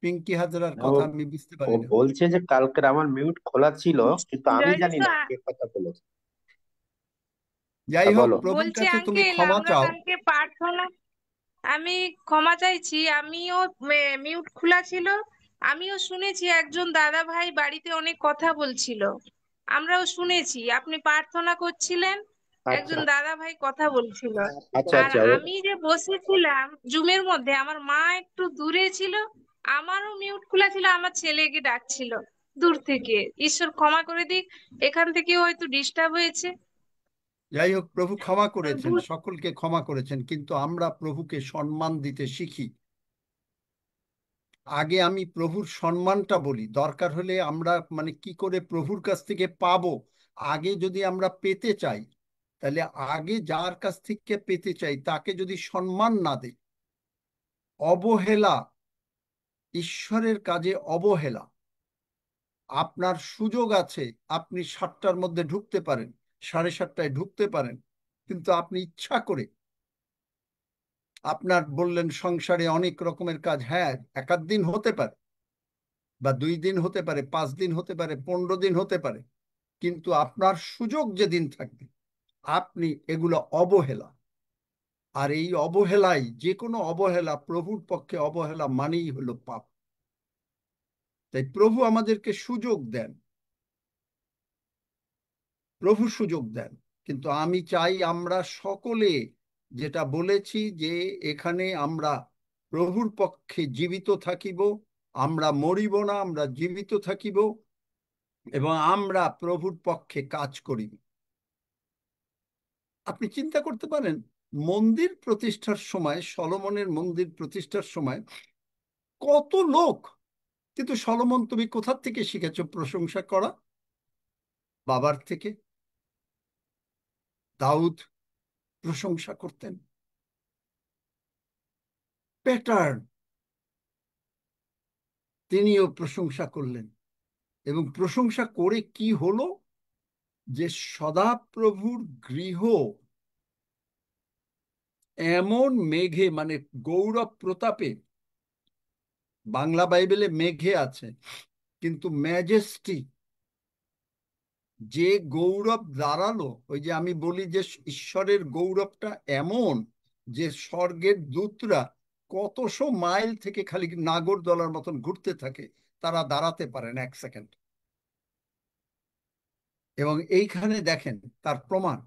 S1: পিঙ্কি হাজরার
S6: ও
S1: কথা আমি বুঝতে
S6: ও
S1: পারি না।
S6: বলছে যে কালকের আমার মিউট খোলা ছিল, কিন্তু আমি
S3: জানিস
S6: জানি
S3: তো,
S6: না কে কথা বলেছে।
S1: যাই
S6: হ্যাঁ,
S1: হোক,
S6: বলো।
S1: প্রভুর
S3: বলছি
S1: কাছে তুমি
S3: আঙ্কেল,
S1: ক্ষমা
S3: আমরা
S1: চাও।
S3: কালকে প্রার্থনা, আমি ক্ষমা চাইছি, আমিও মিউট খোলা ছিল। আমিও শুনেছি একজন দাদা ভাই বাড়িতে অনেক কথা বলছিল, আমরাও শুনেছি আপনি প্রার্থনা করছিলেন,
S6: আচ্ছা
S3: একজন দাদা ভাই কথা বলছিল।
S6: আচ্ছা
S3: আর
S6: আচ্ছা
S3: আমি যে বসেছিলাম জুমের মধ্যে, আমার মা একটু দূরে ছিল, আমারও মিউট খোলা ছিল, আমার ছেলেকে ডাকছিল দূর থেকে। ঈশ্বর ক্ষমা করে দিক, এখান থেকেও হয়তো ডিস্টার্ব হয়েছে।
S1: যাই হোক, প্রভু ক্ষমা করেছেন,
S3: ভুল-
S1: সকলকে ক্ষমা করেছেন, কিন্তু আমরা প্রভুকে সম্মান দিতে শিখি। আগে আমি প্রভুর সম্মানটা বলি, দরকার হলে আমরা মানে কি করে প্রভুর কাছ থেকে পাবো। আগে যদি আমরা পেতে চাই, তাহলে আগে যার কাছ থেকে পেতে চাই তাকে যদি সম্মান না দেই, অবহেলা, ঈশ্বরের কাজে অবহেলা। আপনার সুযোগ আছে, আপনি 7টার মধ্যে ঢুকতে পারেন, 7:30টায় ঢুকতে পারেন, কিন্তু আপনি ইচ্ছা করে, আপনার বললেন সংসারে অনেক রকমের কাজ, হ্যাঁ, এক আধ দিন হতে পারে, বা 2 দিন হতে পারে, 5 দিন হতে পারে, 15 দিন হতে পারে, কিন্তু আপনার সুযোগ যেদিন থাকবে আপনি এগুলো অবহেলা। আর এই অবহেলাই, যে কোনো অবহেলা প্রভুর পক্ষে অবহেলা মানেই হলো পাপ। তাই প্রভু আমাদেরকে সুযোগ দেন, প্রভু সুযোগ দেন। কিন্তু আমি চাই আমরা সকলে, যেটা বলেছি যে এখানে আমরা প্রভুর পক্ষে জীবিত থাকিব, আমরা মরিব না, আমরা জীবিত থাকিব, এবং আমরা প্রভুর পক্ষে কাজ করিব। আপনি চিন্তা করতে পারেন, মন্দির প্রতিষ্ঠার সময়, সলোমনের মন্দির প্রতিষ্ঠার সময় কত লোক, কিন্তু সলোমন তুমি কোথা থেকে শিখেছো প্রশংসা করা? বাবার থেকে। দাউদ প্রশংসা করতেন, প্যাটার্ন, তিনিও প্রশংসা করলেন। এবং প্রশংসা করে কি হলো? যে সদাপ্রভুর গৃহ এমন মেঘে, মানে গৌরব প্রতাপে, বাংলা বাইবেলে মেঘে আছে, কিন্তু ম্যাজেস্টি, যে গৌরব দাঁড়ালো, ওই যে আমি বলি যে ঈশ্বরের গৌরবটা এমন যে স্বর্গের দূতরা কতশো মাইল থেকে খালি নাগরদোলার মতন ঘুরতে থাকে, তারা দাঁড়াতে পারেন 1 সেকেন্ড। এবং এইখানে দেখেন তার প্রমাণ,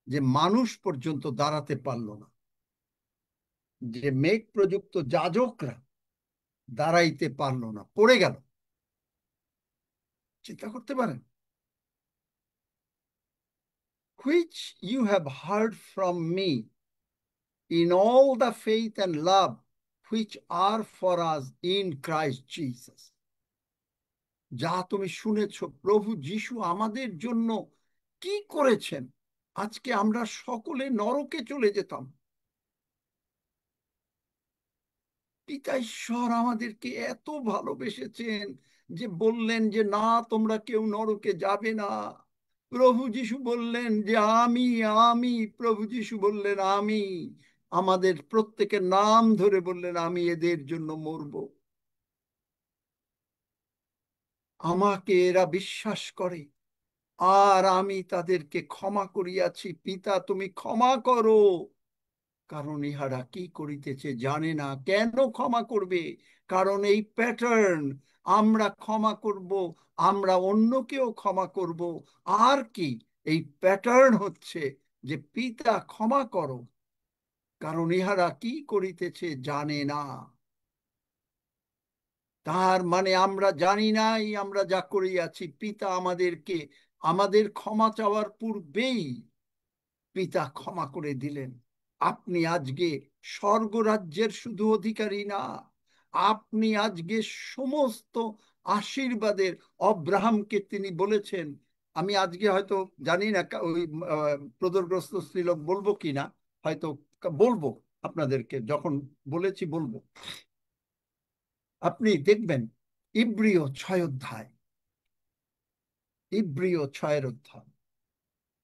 S1: যে মানুষ পর্যন্ত দাঁড়াতে পারলো না, যে মেঘ প্রযুক্ত যাজকরা দাঁড়াইতে পারলো না, পড়ে গেল। চিন্তা করতে পারেন, which you have heard from me in all the faith and love which are for us in Christ Jesus. যা তুমি শুনেছ প্রভু যিশু আমাদের জন্য কি করেছেন, আজকে আমরা সকলে নরকে চলে যেতাম। পিতা ঈশ্বর আমাদেরকে এত ভালোবেসেছেন যে বললেন যে না, তোমরা কেউ নরকে যাবে না। প্রভু যিশু বললেন যে আমি, আমি, প্রভু যিশু বললেন আমি, আমাদের প্রত্যেকের নাম ধরে বললেন আমি এদের জন্য মরব। আমাকে এরা বিশ্বাস করে, আর আমি তাদেরকে ক্ষমা করিয়াছি। পিতা, তুমি ক্ষমা করো, কারণ ইহারা কি করিতেছে জানে না। কেন ক্ষমা করবে? কারণ এই প্যাটার্ন, আমরা ক্ষমা করব, আমরা অন্যকেও ক্ষমা করব। আর কি, এই প্যাটার্ন হচ্ছে যে পিতা ক্ষমা করো, কারণ ইহারা কি করিতেছে জানে না। তার মানে আমরা জানি নাই আমরা যা করিয়াছি। পিতা আমাদেরকে, আমাদের ক্ষমা চাওয়ার পূর্বেই পিতা ক্ষমা করে দিলেন। আপনি আজকে স্বর্গরাজ্যের শুধু অধিকারী না, আপনি আজকে সমস্ত আশীর্বাদের অব্রাহামকে তিনি বলেছেন, আমি আজকে হয়তো জানি না ওই প্রদরগ্রস্ত স্ত্রীলোক বলবো কিনা, হয়তো বলবো আপনাদেরকে, যখন বলেছি বলবো। আপনি দেখবেন ইব্রিয় 6 অধ্যায়, ইব্রিয় 6 অধ্যায়,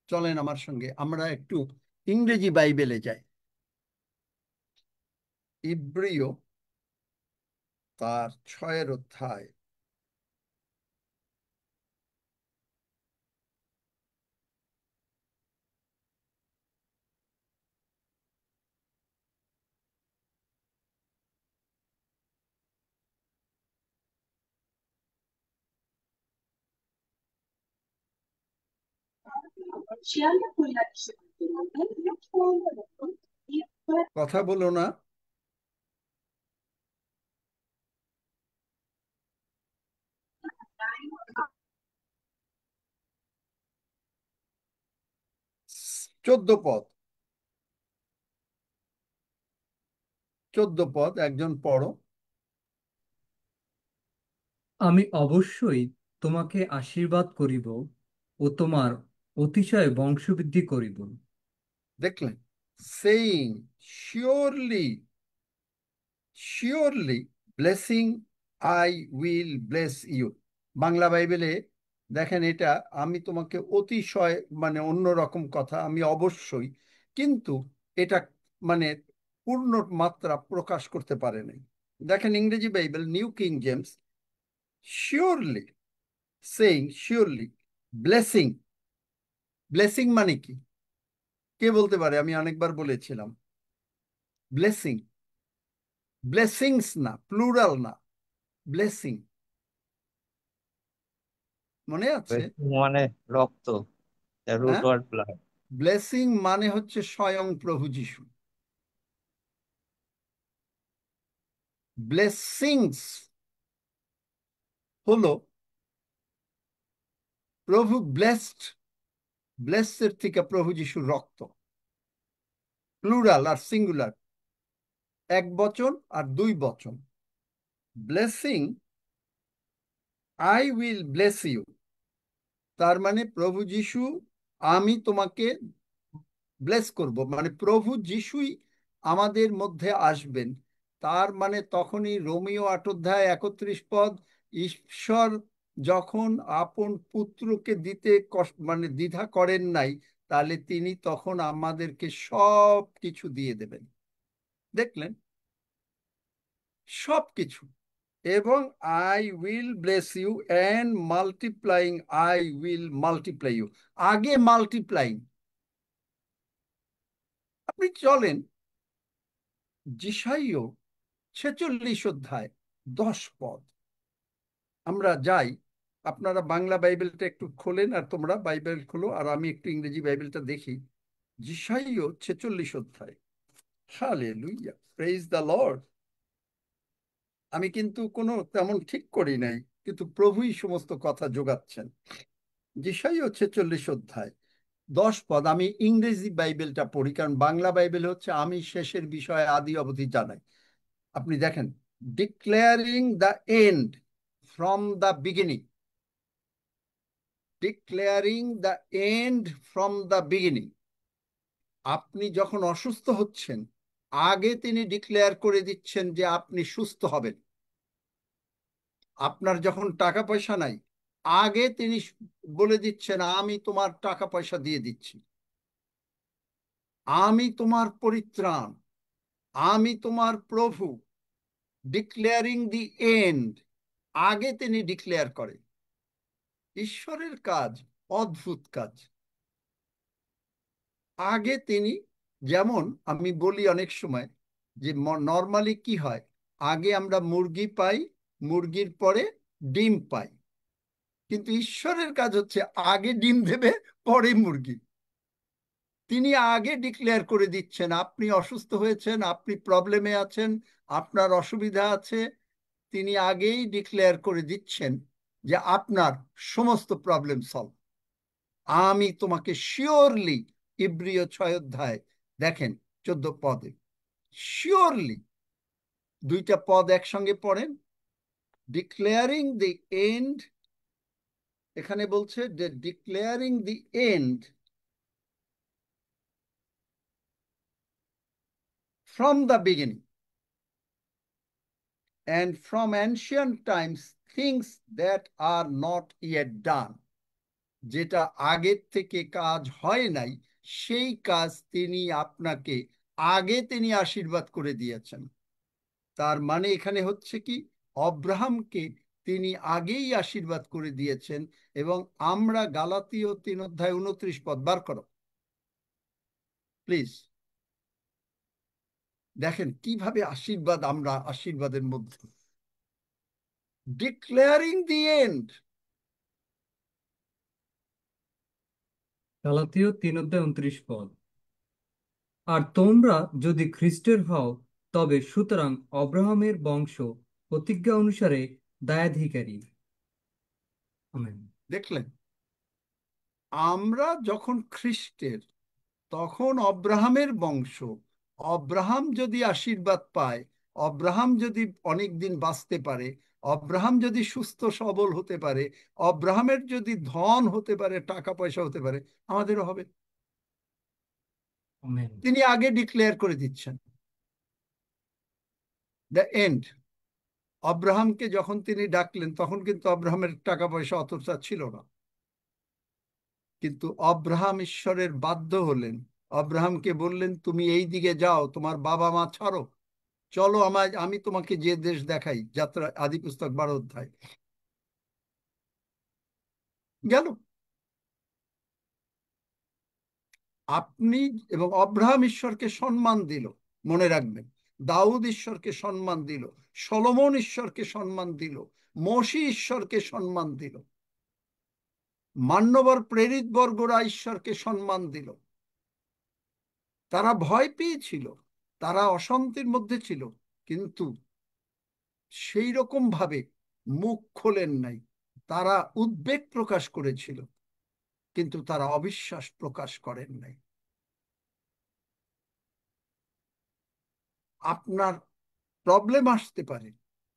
S1: চলেন আমার সঙ্গে আমরা একটু ইংরেজি বাইবেলে যাই। ইব্রিয় তার 6 অধ্যায়, কথা বলো না। চোদ্দ পদ, 14 পদ, একজন পড়ো।
S7: আমি অবশ্যই তোমাকে আশীর্বাদ করিব ও তোমার অতিশয় বংশবৃদ্ধি করিব।
S1: দেখলেন, saying surely, surely blessing I will bless you. Bangla বাইবেলে দেখেন এটা, আমি তোমাকে অতিশয় মানে অন্যরকম কথা, আমি অবশ্যই, কিন্তু এটা মানে পূর্ণ মাত্রা প্রকাশ করতে পারে নাই। দেখেন ইংরেজি Bible new king James, surely, saying surely, blessing. Blessing মানে কি কে বলতে পারে? আমি অনেকবার বলেছিলাম ব্লেসিং, ব্লেসিংস না, প্লুরাল না, ব্লেসিং, মনে আছে?
S4: মানে রক্ত, রুট
S1: হ্যাঁ,
S4: ওয়ার্ড ব্লাড।
S1: ব্লেসিং মানে হচ্ছে স্বয়ং প্রভু যিশু। ব্লেসিংস হলো প্রভু ব্লেসড, ব্লেসের থেকে প্রভু যিশুর রক্ত, প্লুরাল আর সিঙ্গুলার, এক বচন আর দুই বচন। Blessing, I will bless you, তার মানে প্রভু যিশু, আমি তোমাকে ব্লেস করব, মানে প্রভু যিশুই আমাদের মধ্যে আসবেন। তার মানে তখনই রোমিও 8 অধ্যায় 31 পদ, ঈশ্বর যখন আপন পুত্রকে দিতে মানে দ্বিধা করেন নাই, তাহলে তিনি তখন আমাদেরকে সব কিছু দিয়ে দেবেন। দেখলেন, সব কিছু। এবং I will bless you and multiplying, I will multiply you, আগে মাল্টিপ্লাইং। আপনি চলেন যিশাইয় 46 অধ্যায় 10 পদ, আমরা যাই। আপনারা বাংলা বাইবেলটা একটু খোলেন, আর তোমরা বাইবেল খোলো, আর আমি একটু ইংরেজি বাইবেলটা দেখি। যিশাইয় 46 অধ্যায়। Hallelujah, praise the Lord. আমি কিন্তু কোনো তেমন ঠিক করি নাই, কিন্তু প্রভুই সমস্ত কথা যোগাচ্ছেন। যিশাইয় 46 অধ্যায় 10 পদ, আমি ইংরেজি বাইবেলটা পড়ি, কারণ বাংলা বাইবেল হচ্ছে আমি শেষের বিষয়ে আদি অবধি জানাই। আপনি দেখেন, declaring the end from the beginning, declaring the end from the beginning. আপনি যখন অসুস্থ হচ্ছেন, আগে তিনি ডিক্লেয়ার করে দিচ্ছেন যে আপনি সুস্থ হবেন। আপনার যখন টাকা পয়সা নাই, আগে তিনি বলে দিচ্ছেন আমি তোমার টাকা পয়সা দিয়ে দিচ্ছি, আমি তোমার পরিত্রাণ, আমি তোমার প্রভু। ডিক্লেয়ারিং দি এন্ড, আগে তিনি ডিক্লেয়ার করেন। ঈশ্বরের কাজ অদ্ভুত কাজ। আগে তিনি, যেমন আমি বলি অনেক সময় যে নর্মালি কি হয়, আগে আমরা মুরগি পাই, মুরগির পরে ডিম পাই, কিন্তু ঈশ্বরের কাজ হচ্ছে আগে ডিম দেবে, পরে মুরগি। তিনি আগে ডিক্লেয়ার করে দিচ্ছেন আপনি অসুস্থ হয়েছেন, আপনি প্রবলেমে আছেন, আপনার অসুবিধা আছে, তিনি আগেই ডিক্লেয়ার করে দিচ্ছেন যে আপনার সমস্ত প্রবলেম সলভ। আমি তোমাকে শিওরলি, ইব্রিয় 6 অধ্যায় দেখেন 14 পদে, শিওরলি দুইটা পদ একসঙ্গে পড়েন। ডিক্লেয়ারিং দি এন্ড, এখানে বলছে যে declaring the end from the beginning and from ancient times things that are not yet done, যেটা আগের থেকে কাজ হয় নাই সেই কাজ তিনি আপনাকে আগে তিনি আশীর্বাদ করে দিয়েছেন। তার মানে এখানে হচ্ছে কি, অব্রাহামকে তিনি আগেই আশীর্বাদ করে দিয়েছেন। এবং আমরা গালাতীয় 3 অধ্যায় 29 পদ বার করো প্লিজ। দেখেন কিভাবে আশীর্বাদ, আমরা আশীর্বাদের মধ্যে। ডিক্লেয়ারিং দি এন্ড,
S7: গালাতীয় 3 অধ্যায় 29 পদ। আর তোমরা যদি খ্রিস্টের হও, তবে সুতরাং অব্রাহামের বংশ প্রতিজ্ঞা অনুসারে দায়াধিকারী। আমেন।
S1: দেখলেন, আমরা যখন খ্রিস্টের, তখন অব্রাহামের বংশ। অব্রাহাম যদি আশীর্বাদ পায়, অব্রাহাম যদি অনেক দিন বাঁচতে পারে, অব্রাহাম যদি সুস্থ সবল হতে পারে, অব্রাহামের যদি ধন হতে পারে, টাকা পয়সা হতে পারে, আমাদেরও হবে।
S7: আমেন।
S1: তিনি আগে ডিক্লেয়ার করে দিচ্ছেন দ্য এন্ড। অব্রাহামকে যখন তিনি ডাকলেন, তখন কিন্তু অব্রাহামের টাকা পয়সা অতটা ছিল না, কিন্তু অব্রাহাম ঈশ্বরের বাধ্য হলেন। অব্রাহামকে বললেন, তুমি এই দিকে যাও, তোমার বাবা মা ছাড়ো, চলো আমি তোমাকে যে দেশ দেখাই। যাত্রা আদি পুস্তক 12 অধ্যায়। গেল। আপনি এবং অব্রাহাম ঈশ্বরকে সম্মান দিল, মনে রাখবেন। দাউদ ঈশ্বরকে সম্মান দিল, সলোমন ঈশ্বরকে সম্মান দিল, মোশি ঈশ্বরকে সম্মান দিল, মান্যবর প্রেরিত বর্গরা ঈশ্বরকে সম্মান দিল। তারা ভয় পেয়েছিল, তারা অশান্তির মধ্যে ছিল, কিন্তু সেই রকম ভাবে মুখ খোলেন নাই। তারা উদ্বেগ প্রকাশ করেছিল, কিন্তু তারা অবিশ্বাস প্রকাশ করেন নাই। আপনার প্রবলেম আসতে পারে,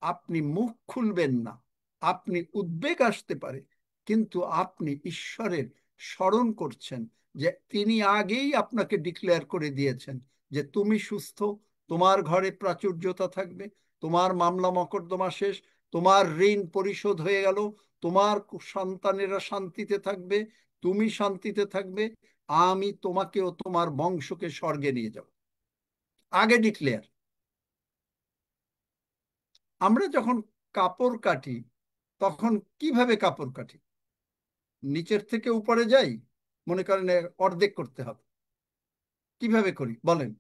S1: আপনি মুখ খুলবেন না, আপনি উদ্বেগ আসতে পারে, কিন্তু আপনি ঈশ্বরের স্মরণ করছেন যে তিনি আগেই আপনাকে ডিক্লেয়ার করে দিয়েছেন যে তুমি সুস্থ, তোমার ঘরে প্রাচুর্যতা থাকবে, তোমার মামলা মকদ্দমা শেষ, তোমার ঋণ পরিশোধ হয়ে গেল, তোমার সন্তানেরা শান্তিতে থাকবে, তুমি শান্তিতে থাকবে, আমি তোমাকে ও তোমার বংশকে স্বর্গে নিয়ে যাব। আগে ডিক্লেয়ার। আমরা যখন কাপড় কাটি, তখন কিভাবে কাপড় কাটি? নিচের থেকে উপরে যাই, মনে করেন অর্ধেক করতে হবে, কিভাবে করি বলেন?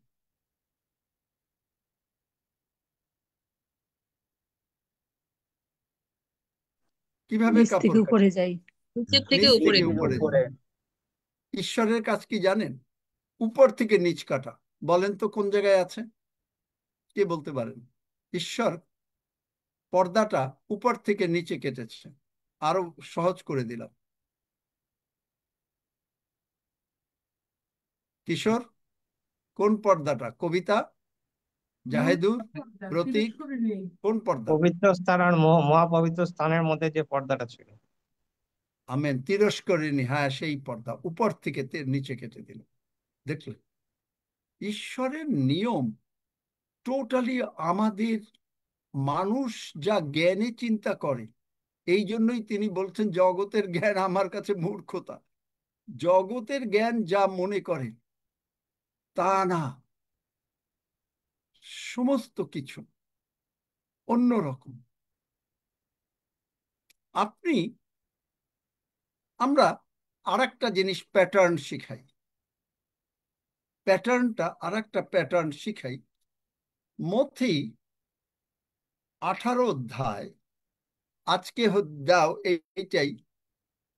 S1: কিভাবে
S8: নিচ থেকে
S1: কাপড় কাটি?
S8: উপরে যাই।
S3: নিচের থেকে
S1: নিচ
S3: উপরে।
S1: থেকে উপরে যাই। ঈশ্বরের কাজ কি জানেন? উপর থেকে নিচ কাটা। বলেন তো কোন জায়গায় আছে, কে বলতে পারেন? ঈশ্বর পর্দাটা উপর থেকে নিচে কেটেছে। আরো সহজ করে দিলাম। কিশোর, কোন পর্দাটা? কবিতা, জাহেদুর, প্রতীক, কোন পর্দা?
S4: পবিত্র স্থান আর মহাপবিত্র স্থানের মধ্যে যে পর্দাটা ছিল।
S1: আমেন। তিরস্করিণী, হ্যাঁ সেই পর্দা উপর থেকে নিচে কেটে দিল। দেখলেন, ঈশ্বরের নিয়ম টোটালি আমাদের, মানুষ যা জ্ঞানে চিন্তা করে, এই জন্যই তিনি বলছেন জগতের জ্ঞান আমার কাছে মূর্খতা। জগতের জ্ঞান যা মনে করে তা না, সমস্ত কিছু অন্যরকম। আপনি, আমরা আর একটা জিনিস প্যাটার্ন শিখাই, প্যাটার্ন শিখাই। মথি 18 অধ্যায়, আজকে দাও এইটাই,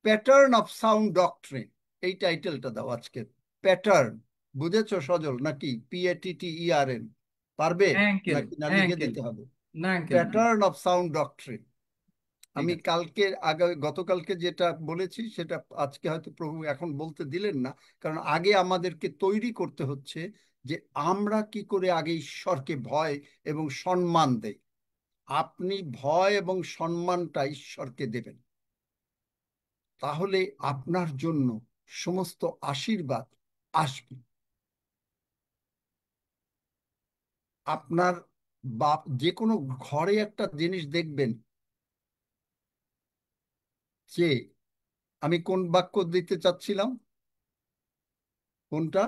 S1: প্যাটার্ন অফ সাউন্ড ডক্ট্রিন, এই টাইটেলটা দাও আজকে। প্যাটার্ন, বুঝেছো সজল নাকি? PATTERN, পারবে নাকি না লিখে দিতে হবে? Pattern of sound doctrine. আমি গতকালকে যেটা বলেছি সেটা আজকে হয়তো প্রভু এখন বলতে দিলেন না, কারণ আগে আমাদেরকে তৈরি করতে হচ্ছে যে আমরা কি করে আগে ঈশ্বরকে ভয় এবং সম্মান দেই। আপনি ভয় এবং সম্মানটা ঈশ্বরকে দেবেন, তাহলে আপনার জন্য সমস্ত আশীর্বাদ আসবে। আপনার বাপ যে কোনো ঘরে একটা জিনিস দেখবেন যে, আমি কোন বাক্য দিতে চাচ্ছিলাম, কোনটা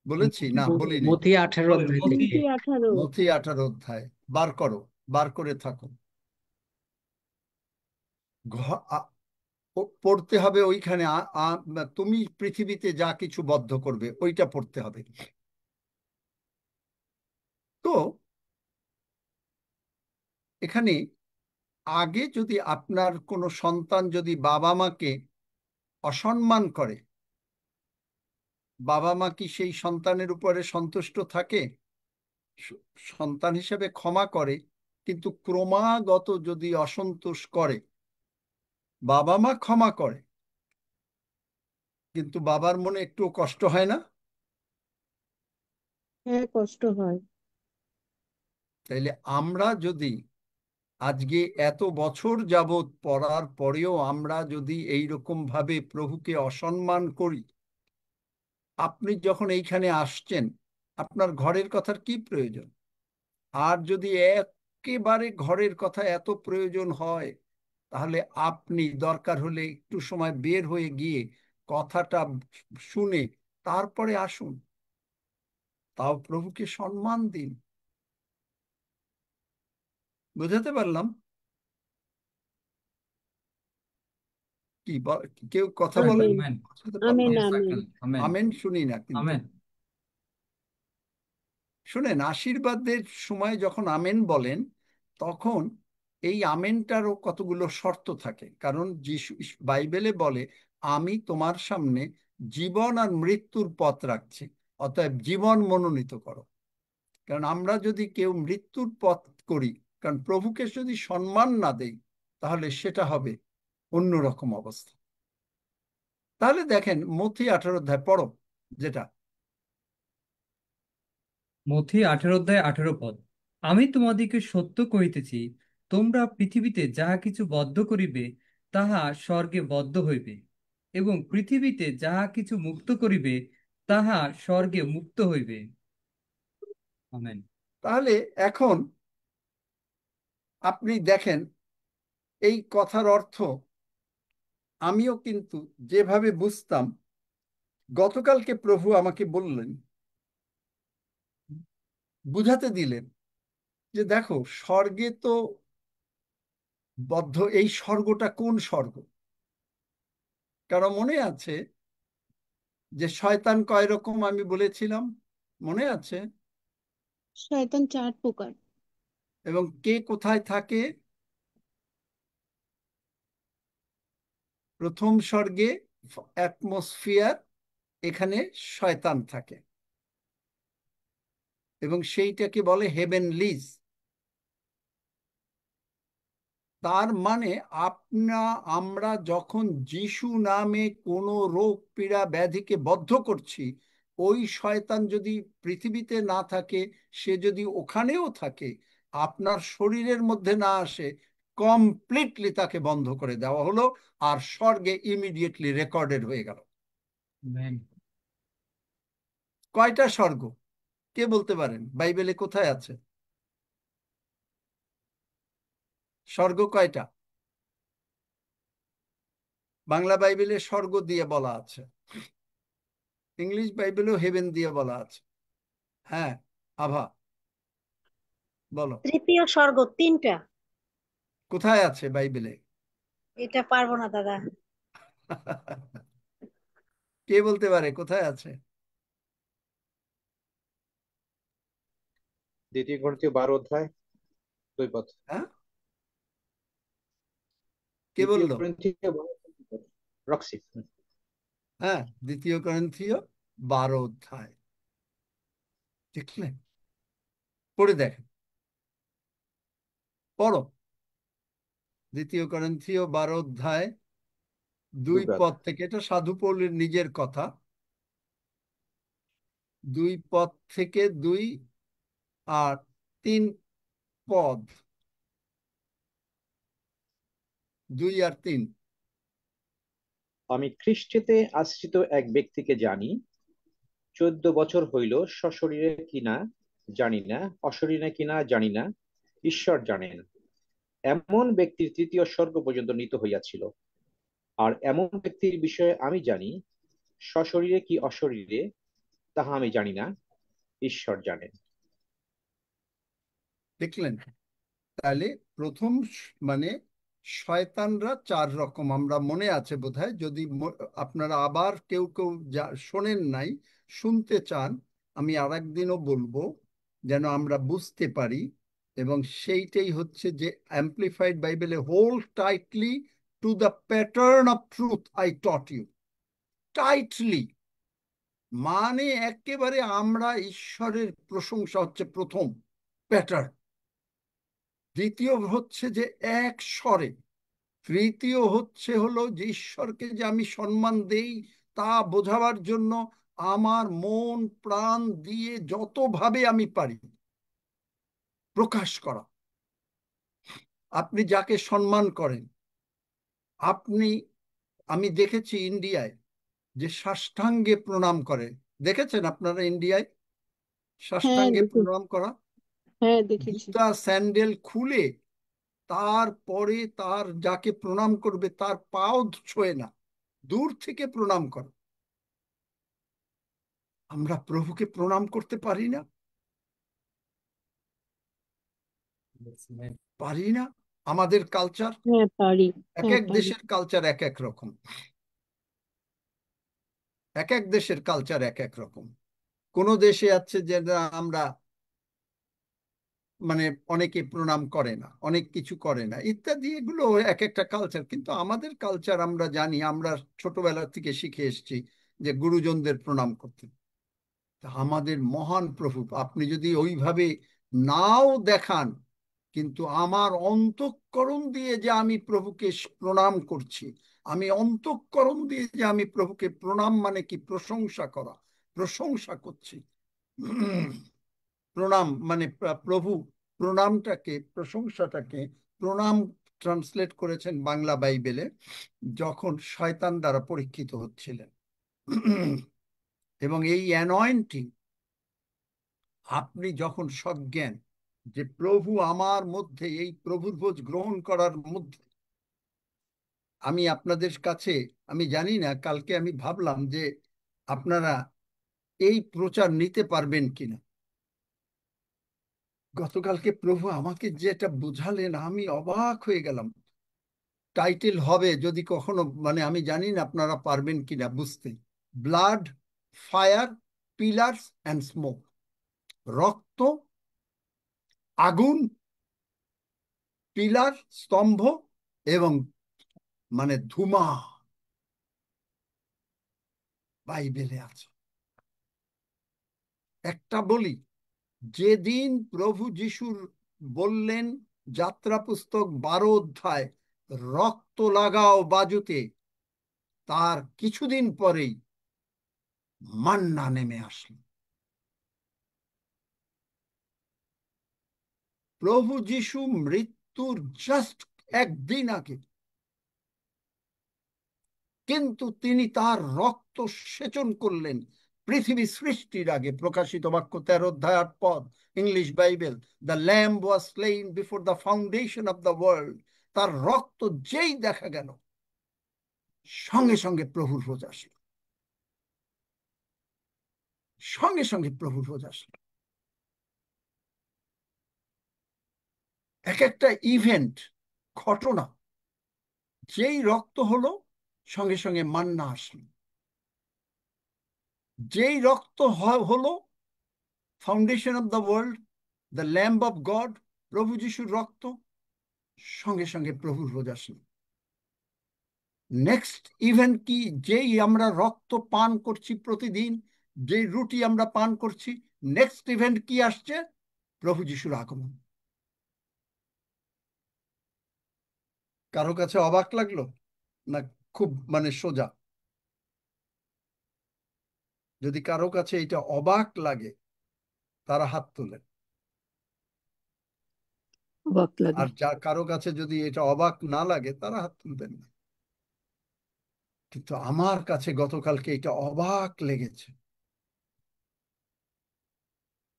S1: বলেছি না বলিনি?
S2: মথি 18 অধ্যায়
S7: মতি
S2: থেকে।
S8: 18
S1: মথি 18 অধ্যায় বার করো, বার করে থাকো। পড়তে হবে ওইখানে। তুমি পৃথিবীতে যা কিছু বদ্ধ করবে ওইটা পড়তে হবে। তো এখানে আগে যদি আপনার কোনো সন্তান যদি বাবা মাকে অসম্মান করে, বাবা মা কি সেই সন্তানের উপরে সন্তুষ্ট থাকে? সন্তান হিসেবে ক্ষমা করে, কিন্তু ক্রমাগত যদি অসন্তোষ করে, বাবা মা ক্ষমা করে কিন্তু বাবার মনে একটু কষ্ট হয় না?
S8: হ্যাঁ, কষ্ট হয়।
S1: তাইলে আমরা যদি আজকে এত বছর যাবৎ পড়ার পরেও আমরা যদি এইরকম ভাবে প্রভুকে অসম্মান করি, আপনি যখন এইখানে আসছেন আপনার ঘরের কথার কি প্রয়োজন? আর যদি একেবারে ঘরের কথা এত প্রয়োজন হয়, তাহলে আপনি দরকার হলে একটু সময় বের হয়ে গিয়ে কথাটা শুনে তারপরে আসুন, তাও প্রভুকে সম্মান দিন। বুঝাতে পারলাম? কি কেউ কথা বলেন?
S8: আমেন।
S7: আমেন।
S1: বুঝাতে
S8: আমেন,
S1: পারলাম?
S7: Yes,
S8: amen.
S7: Uncle, amen,
S1: amen শুনি না কিন্তু।
S7: আমেন।
S1: শুনেন, আশীর্বাদের সময় যখন আমেন বলেন, তখন এই আমেনটারও কতগুলো শর্ত থাকে। কারণ যিশু বাইবেলে বলে, আমি তোমার সামনে জীবন আর মৃত্যুর পথ রাখছি, অতএব জীবন মনোনীত করো। কারণ আমরা যদি কেউ মৃত্যুর পথ করি, কারণ প্রভুকে যদি সম্মান না দেই, তাহলে সেটা হবে অন্যরকম অবস্থা। তাহলে দেখেন মথি 18 অধ্যায় পড়ো, যেটা
S7: মথি 18 অধ্যায় 18 পদ। আমি তোমাদিকে সত্য কহিতেছি, তোমরা পৃথিবীতে যাহা কিছু বদ্ধ করিবে তাহা স্বর্গে বদ্ধ হইবে, এবং পৃথিবীতে যাহা কিছু মুক্ত করিবে তাহা স্বর্গে মুক্ত হইবে। আমেন।
S1: তাহলে এখন আপনি দেখেন এই কথার অর্থ আমিও কিন্তু যেভাবে বুঝতাম, গতকালকে প্রভু আমাকে বললেন, বুঝাতে দিলেন যে দেখো স্বর্গে তো বদ্ধ, এই স্বর্গটা কোন স্বর্গ? কারণ মনে আছে যে শয়তান কয় রকম আমি বলেছিলাম, মনে আছে?
S8: শয়তান 4 প্রকার।
S1: এবং কে কোথায় থাকে? প্রথম স্বর্গে অ্যাটমসফিয়ার, এখানে শয়তান থাকে, এবং সেইটাকে বলে হেভেনলিজ। তার মানে আমরা যখন যিশু নামে কোনো রোগ পীড়া ব্যাধিকে বদ্ধ করছি, ওই শয়তান যদি পৃথিবীতে না থাকে, সে যদি ওখানেও থাকে, আপনার শরীরের মধ্যে না আসে, কমপ্লিটলি তাকে বন্ধ করে দেওয়া হলো, আর স্বর্গে ইমিডিয়েটলি রেকর্ডেড হয়ে গেল।
S7: আমেন।
S1: কয়টা স্বর্গ কে বলতে পারেন? বাইবেলে কোথায় আছে স্বর্গ? কয়টা? বাংলা বাইবেলে স্বর্গ দিয়ে বলা আছে, ইংলিশ বাইবেলেও হেভেন দিয়ে বলা আছে। হ্যাঁ, আভা বলো,
S9: তৃতীয় স্বর্গ 3টা।
S1: কোথায় আছে বাইবেলে?
S9: এটা পারবো না দাদা।
S1: কে বলতে পারে কোথায় আছে?
S6: 2 Corinthians 12 অধ্যায় 2 পদ।
S1: হ্যাঁ, কে
S6: 2
S1: বললো?
S6: Corinthians Roxie.
S1: হ্যাঁ, 2 Corinthians 12 অধ্যায়, দেখলেন? পড়ে দেখেন, পড়ো 2 Corinthians 12 অধ্যায় 2
S6: 2 পদ।
S1: পদ থেকে। এটা সাধু পৌলের নিজের কথা। 2 পদ থেকে 2 আর 3 পদ, 2 আর 3।
S6: আমি খ্রিস্টেতে আশ্রিত এক ব্যক্তিকে জানি, 14 বছর হইল, সশরীরে কিনা জানি না, অশরীরে কিনা জানি না, ঈশ্বর জানেন। এমন ব্যক্তির তৃতীয় স্বর্গ পর্যন্ত নীত হইয়াছিল। আর এমন ব্যক্তির বিষয়ে আমি জানি, সশরীরে কি অশরীরে তাহা আমি জানি না, ঈশ্বর জানেন।
S1: দেখলেন? তাহলে প্রথম মানে শয়তানরা 4 রকম, আমরা মনে আছে বোধহয়, যদি আপনারা আবার কেউ কেউ শোনেন নাই, শুনতে চান, আমি আরেকদিনও বলবো যেন আমরা বুঝতে পারি। এবং সেইটাই হচ্ছে যে অ্যাম্প্লিফাইড বাইবেলে, hold tightly to the pattern of truth I taught you. Tightly মানে একেবারে আমরা ঈশ্বরের প্রশংসা হচ্ছে প্রথম প্যাটার্ন। দ্বিতীয় হচ্ছে যে এক স্বরে। তৃতীয় হলো যে ঈশ্বরকে যে আমি সম্মান দেই তা বোঝাবার জন্য আমার মন প্রাণ দিয়ে যতভাবে আমি পারি প্রকাশ করা। আপনি যাকে সম্মান করেন, আপনি, আমি দেখেছি ইন্ডিয়ায় যে সাষ্টাঙ্গে প্রণাম করে, দেখেছেন আপনারা ইন্ডিয়ায়
S8: হ্যাঁ
S1: সাষ্টাঙ্গে
S8: দেখেছি।
S1: প্রণাম করা?
S8: হ্যাঁ দেখেছি।
S1: জুতা স্যান্ডেল খুলে তারপরে তার যাকে প্রণাম করবে তার পাও ছোঁয় না, দূর থেকে প্রণাম করে। আমরা প্রভুকে প্রণাম করতে পারি না? পারি না। আমাদের কালচার,
S8: হ্যাঁ পারি।
S1: এক
S8: হ্যাঁ
S1: এক
S8: পারি।
S1: দেশের কালচার এক এক রকম, এক এক দেশের কালচার এক এক রকম। কোন দেশে আছে যে আমরা মানে অনেকে প্রণাম করে না, অনেক কিছু করে না ইত্যাদি, এগুলো এক একটা কালচার। কিন্তু আমাদের কালচার আমরা জানি, আমরা ছোটবেলা থেকে শিখে এসেছি যে গুরুজনদের প্রণাম করতে। তা আমাদের মহান প্রভু, আপনি যদি ওইভাবে নাও দেখান, কিন্তু আমার অন্তঃকরণ দিয়ে যে আমি প্রভুকে প্রণাম করছি, আমি অন্তঃকরণ দিয়ে যে আমি প্রভুকে প্রণাম মানে কি প্রশংসা করা, প্রশংসা করছি। প্রণাম মানে প্রভু প্রণামটাকে, প্রশংসাটাকে প্রণাম ট্রান্সলেট করেছেন বাংলা বাইবেলে যখন শয়তান দ্বারা পরীক্ষিত হচ্ছিলেন। এবং এই অ্যানয়েন্টিং আপনি যখন সজ্ঞান যে প্রভু আমার মধ্যে, এই প্রভুর ভোজ গ্রহণ করার মধ্যে, আমি আপনাদের কাছে, আমি জানি না, কালকে আমি ভাবলাম যে আপনারা এই প্রচার নিতে পারবেন কিনা। গতকালকে প্রভু আমাকে যেটা বুঝালেন আমি অবাক হয়ে গেলাম। টাইটেল হবে যদি কখনো, মানে আমি জানি না আপনারা পারবেন কিনা বুঝতে, blood, fire, pillars and smoke. রক্ত, আগুন, পিলার স্তম্ভ এবং মানে ধুমা বাইবেলে আছে। একটা বলি, যেদিন প্রভু যিশুর বললেন যাত্রা পুস্তক 12 অধ্যায়, রক্ত লাগাও বাজুতে, তার কিছুদিন পরেই মান্না নেমে আসলো। প্রভু যিশু মৃত্যুর জাস্ট একদিন আগে, কিন্তু তিনি তার রক্ত সেচন করলেন পৃথিবী সৃষ্টির আগে। প্রকাশিত বাক্য 13 অধ্যায় 8 পদ, English Bible, the lamb was slain before the foundation of the world. তার রক্ত যেই দেখা গেল, সঙ্গে সঙ্গে প্রভুর ভোজ আসলো, সঙ্গে সঙ্গে প্রভুর ভোজ আসলো। এক একটা ইভেন্ট, ঘটনা, যেই রক্ত হলো সঙ্গে সঙ্গে মান্না আসলো। যেই রক্ত হলো foundation of the world, the lamb of god, প্রভু যিশুর রক্ত, সঙ্গে সঙ্গে প্রভুর ভোজ আসলো। নেক্সট ইভেন্ট কি? যেই আমরা রক্ত পান করছি প্রতিদিন, যেই রুটি আমরা পান করছি, নেক্সট ইভেন্ট কি আসছে? প্রভু যিশুর আগমন। কারো কাছে অবাক লাগলো না? খুব মানে সোজা। যদি কারো কাছে এটা অবাক লাগে তারা হাত তোলেন।
S8: অবাক লাগে।
S1: আর কারো কাছে যদি এটা অবাক না লাগে তারা হাত তুলবেন না। কিন্তু আমার কাছে গতকালকে এটা অবাক লেগেছে,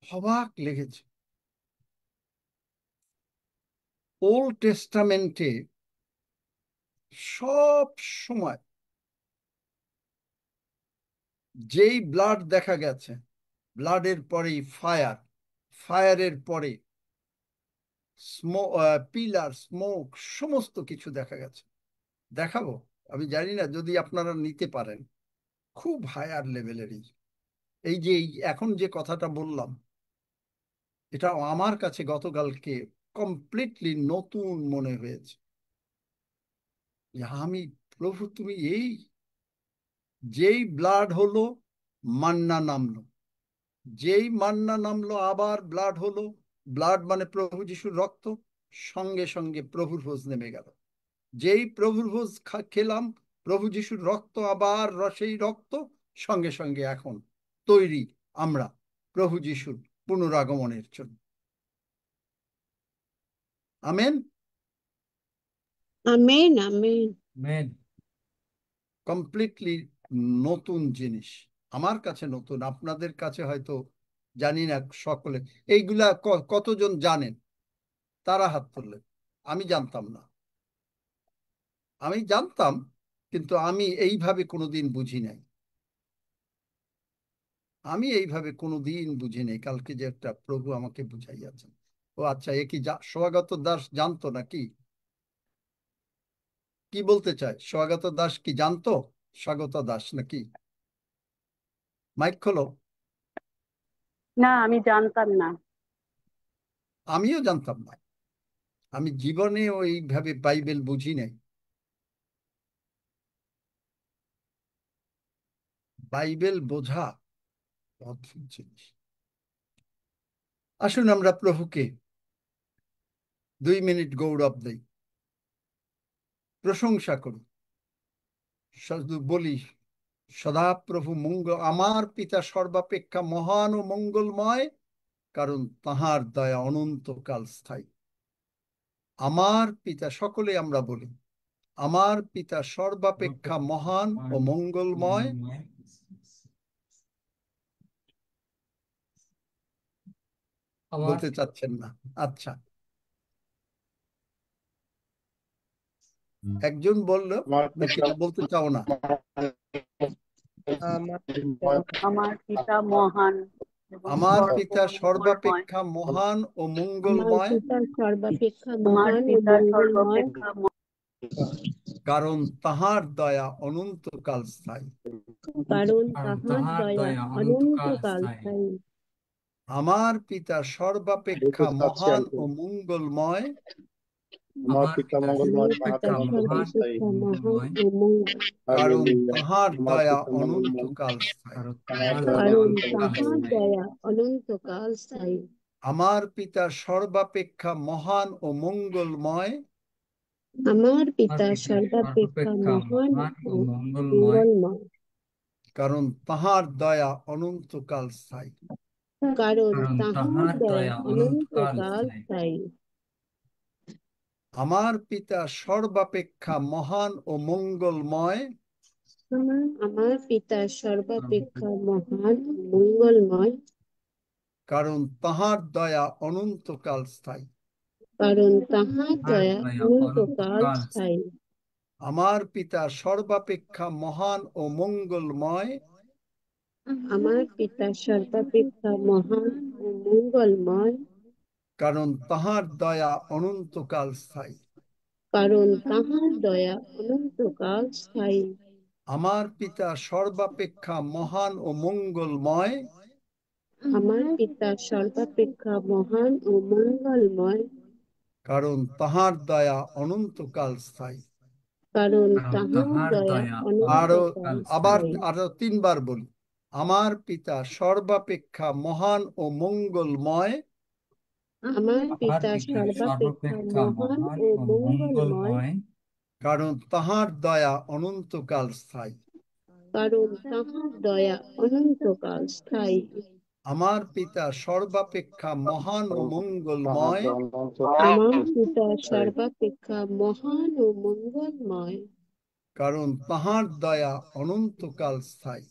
S1: অবাক লেগেছে। ওল্ড টেস্টামেন্টে সব সময় যেই ব্লাড দেখা গেছে, ব্লাডের পরেই ফায়ার, ফায়ারের পরে পিলার, স্মোক, সমস্ত কিছু দেখা গেছে। দেখাবো, আমি জানি না যদি আপনারা নিতে পারেন, খুব হায়ার লেভেলেরই। এই যে এখন যে কথাটা বললাম, এটা আমার কাছে গতকালকে কমপ্লিটলি নতুন মনে হয়েছে। আমি, প্রভু তুমি এই যেই ব্লাড হলো মান্না নামলো, যেই মান্না নামলো আবার ব্লাড হলো, ব্লাড মানে প্রভু যিশুর রক্ত, সঙ্গে সঙ্গে প্রভুর ভোজ নেমে গেল। যেই প্রভুর ভোজ খেলাম, প্রভু যিশুর রক্ত আবার সেই রক্ত সঙ্গে সঙ্গে এখন তৈরি আমরা প্রভু যিশুর পুনরাগমনের জন্য। Amen,
S8: amen, amen.
S7: Amen.
S1: Completely নতুন জিনিস, আমার কাছে নতুন, আপনাদের কাছে হয়তো জানি না। সকলে এইগুলা কতজন জানেন? তারা হাত তুললেন। আমি জানতাম না, আমি জানতাম কিন্তু আমি এইভাবে কোনোদিন বুঝি নাই। আমি এইভাবে কোনোদিন বুঝি নাই। কালকে যে একটা প্রভু আমাকে বুঝাইয়াছেন। ও আচ্ছা, এ কি স্বাগত দাস জানতো নাকি? কি বলতে চায়? স্বাগত দাস কি জানতো? স্বাগত দাস নাকি? মাইক খোলো।
S8: না, আমি জানতাম না।
S1: আমিও জানতাম না, আমি জীবনে ওইভাবে বাইবেল বুঝি নাই। বাইবেল বোঝা অদ্ভুত জিনিস। আসুন আমরা প্রভুকে 2 মিনিট গৌরব দেই, প্রশংসা করি, শুধু বলি সদাপ্রভু আমার পিতা সর্বাপেক্ষা মহান ও মঙ্গলময়, কারণ তাহার দয়া অনন্তকাল স্থায়ী। আমার পিতা, সকলে আমরা বলি, আমার পিতা সর্বাপেক্ষা মহান ও মঙ্গলময়, বলতে চাচ্ছেন না? আচ্ছা, একজন বললো নাকি বলতে চাও না?
S8: আমার পিতা মহান এবং
S1: আমার পিতা
S8: সর্বমঙ্গলময়।
S1: সর্বাপেক্ষা মহান ও
S8: আমার
S1: মঙ্গলময়,
S8: পিতা সর্বাপেক্ষা
S9: আমার
S8: মহান ও
S9: পিতা
S8: মঙ্গলময়,
S9: সর্বাপেক্ষা
S1: কারণ তাহার দয়া অনন্তকাল স্থায়ী।
S8: কারণ
S7: কারণ
S8: তাহার
S7: তাহার
S8: দয়া
S7: দয়া অনন্তকাল
S8: অনন্তকাল
S7: স্থায়ী।
S8: স্থায়ী।
S1: আমার পিতা সর্বাপেক্ষা মহান ও মঙ্গলময়,
S5: আমার
S7: আমার
S5: পিতা
S7: পিতা
S5: মঙ্গলময়,
S8: আমার পিতা
S5: তাহার দয়া
S7: মহান ও
S8: সর্বাপেক্ষা মহান
S7: মঙ্গলময়,
S8: ও মঙ্গল,
S1: কারণ
S5: হালেলুয়া।
S1: তাহার
S5: আমার
S1: দয়া
S5: পিতা মঙ্গলময়,
S1: অনন্তকাল স্থায়ী।
S7: কারণ
S5: তাহার
S7: তাহার
S5: দয়া
S7: দয়া
S8: কারণ
S7: অনন্তকাল
S8: তাহার
S7: স্থায়ী।
S8: দয়া অনন্তকাল স্থায়ী।
S1: আমার পিতা সর্বাপেক্ষা মহান ও মঙ্গলময়,
S8: আমার
S7: আমার
S8: পিতা
S7: পিতা
S8: সর্বাপেক্ষা
S7: সর্বাপেক্ষা
S8: মহান
S7: মহান
S8: ও
S7: ও মঙ্গলময়,
S8: মঙ্গলময়,
S1: কারণ তাহার দয়া অনন্তকাল স্থায়ী।
S8: কারণ
S7: কারণ
S8: তাহার
S7: তাহার
S8: দয়া
S7: দয়া অনন্তকাল
S8: অনন্তকাল
S7: স্থায়ী।
S8: স্থায়ী।
S1: আমার পিতা সর্বাপেক্ষা মহান ও মঙ্গলময়,
S8: আমার পিতা সর্বাপেক্ষা মহান ও মঙ্গলময়,
S1: কারণ তাহার দয়া অনন্তকাল স্থায়ী।
S8: কারণ তাহার
S7: তাহার
S8: দয়া
S7: দয়া
S8: অনন্তকাল
S7: অনন্তকাল
S8: স্থায়ী।
S1: আমার পিতা সর্বাপেক্ষা মহান ও মঙ্গলময়,
S8: আমার পিতা সর্বাপেক্ষা মহান ও মঙ্গলময়,
S1: কারণ তাহার দয়া অনন্তকাল স্থায়ী।
S8: কারণ তাহার দয়া অনন্তকাল স্থায়ী।
S1: আমার পিতা সর্বাপেক্ষা মহান ও মঙ্গলময়,
S8: আমার পিতা সর্বাপেক্ষা মহান ও মঙ্গলময়,
S1: কারণ তাহার দয়া অনন্তকাল স্থায়ী।
S8: কারণ
S7: কারণ
S8: তাহার
S7: তাহার
S8: দয়া
S7: দয়া
S1: আরো
S8: অনন্তকাল
S1: আবার
S8: স্থায়ী।
S1: আরো 3 বার বলি, আমার পিতা সর্বাপেক্ষা মহান ও মঙ্গলময়,
S8: আমার
S7: আমার
S8: পিতা
S7: পিতা
S8: সর্বাপেক্ষা
S7: সর্বাপেক্ষা
S8: মহান
S7: মহান
S8: ও
S7: ও
S8: মঙ্গলময়,
S7: মঙ্গলময়,
S1: কারণ তাহার দয়া অনন্তকাল স্থায়ী।
S8: কারণ তাহার দয়া অনন্তকাল স্থায়ী।
S1: আমার পিতা সর্বাপেক্ষা মহান ও মঙ্গলময়,
S8: আমার পিতা সর্বাপেক্ষা মহান ও মঙ্গলময়,
S1: কারণ তাহার দয়া অনন্তকাল স্থায়ী।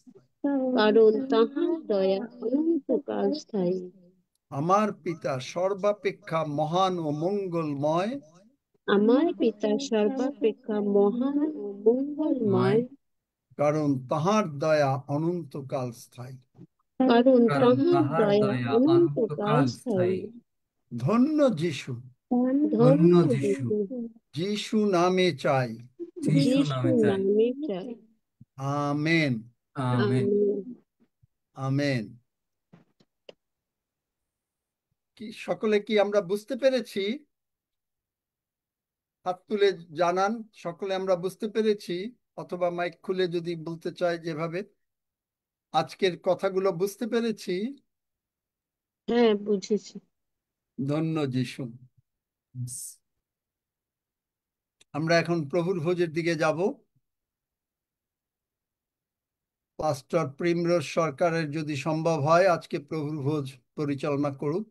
S8: কারণ তাহার দয়া অনন্তকাল স্থায়ী।
S1: আমার পিতা সর্বাপেক্ষা মহান ও মঙ্গলময়,
S8: আমার পিতা সর্বাপেক্ষা মহান ও মঙ্গলময়,
S1: কারণ তাহার দয়া অনন্তকাল স্থায়ী।
S8: কারণ
S7: কারণ
S8: তাহার
S7: তাহার
S8: দয়া
S7: দয়া
S8: অনন্তকাল
S7: অনন্তকাল
S8: স্থায়ী।
S7: স্থায়ী।
S1: ধন্য যিশু,
S8: ধন্য
S7: যিশু,
S8: যিশু,
S1: যিশু নামে চাই।
S7: যিশু
S8: যিশু
S7: নামে চাই।
S8: নামে চাই।
S1: Amen,
S7: amen.
S8: আমেন।
S1: আমেন। কি সকলে কি আমরা বুঝতে পেরেছি? হাত তুলে জানান সকলে আমরা বুঝতে পেরেছি, অথবা মাইক খুলে যদি বলতে চায় যেভাবে। আজকের কথাগুলো বুঝতে পেরেছি।
S8: হ্যাঁ, বুঝেছি।
S1: ধন্য যিশু। আমরা এখন প্রভুর ভোজের দিকে যাব। পাস্টর প্রিমরোজ সরকারের যদি সম্ভব হয় আজকে প্রভুর ভোজ পরিচালনা করুক।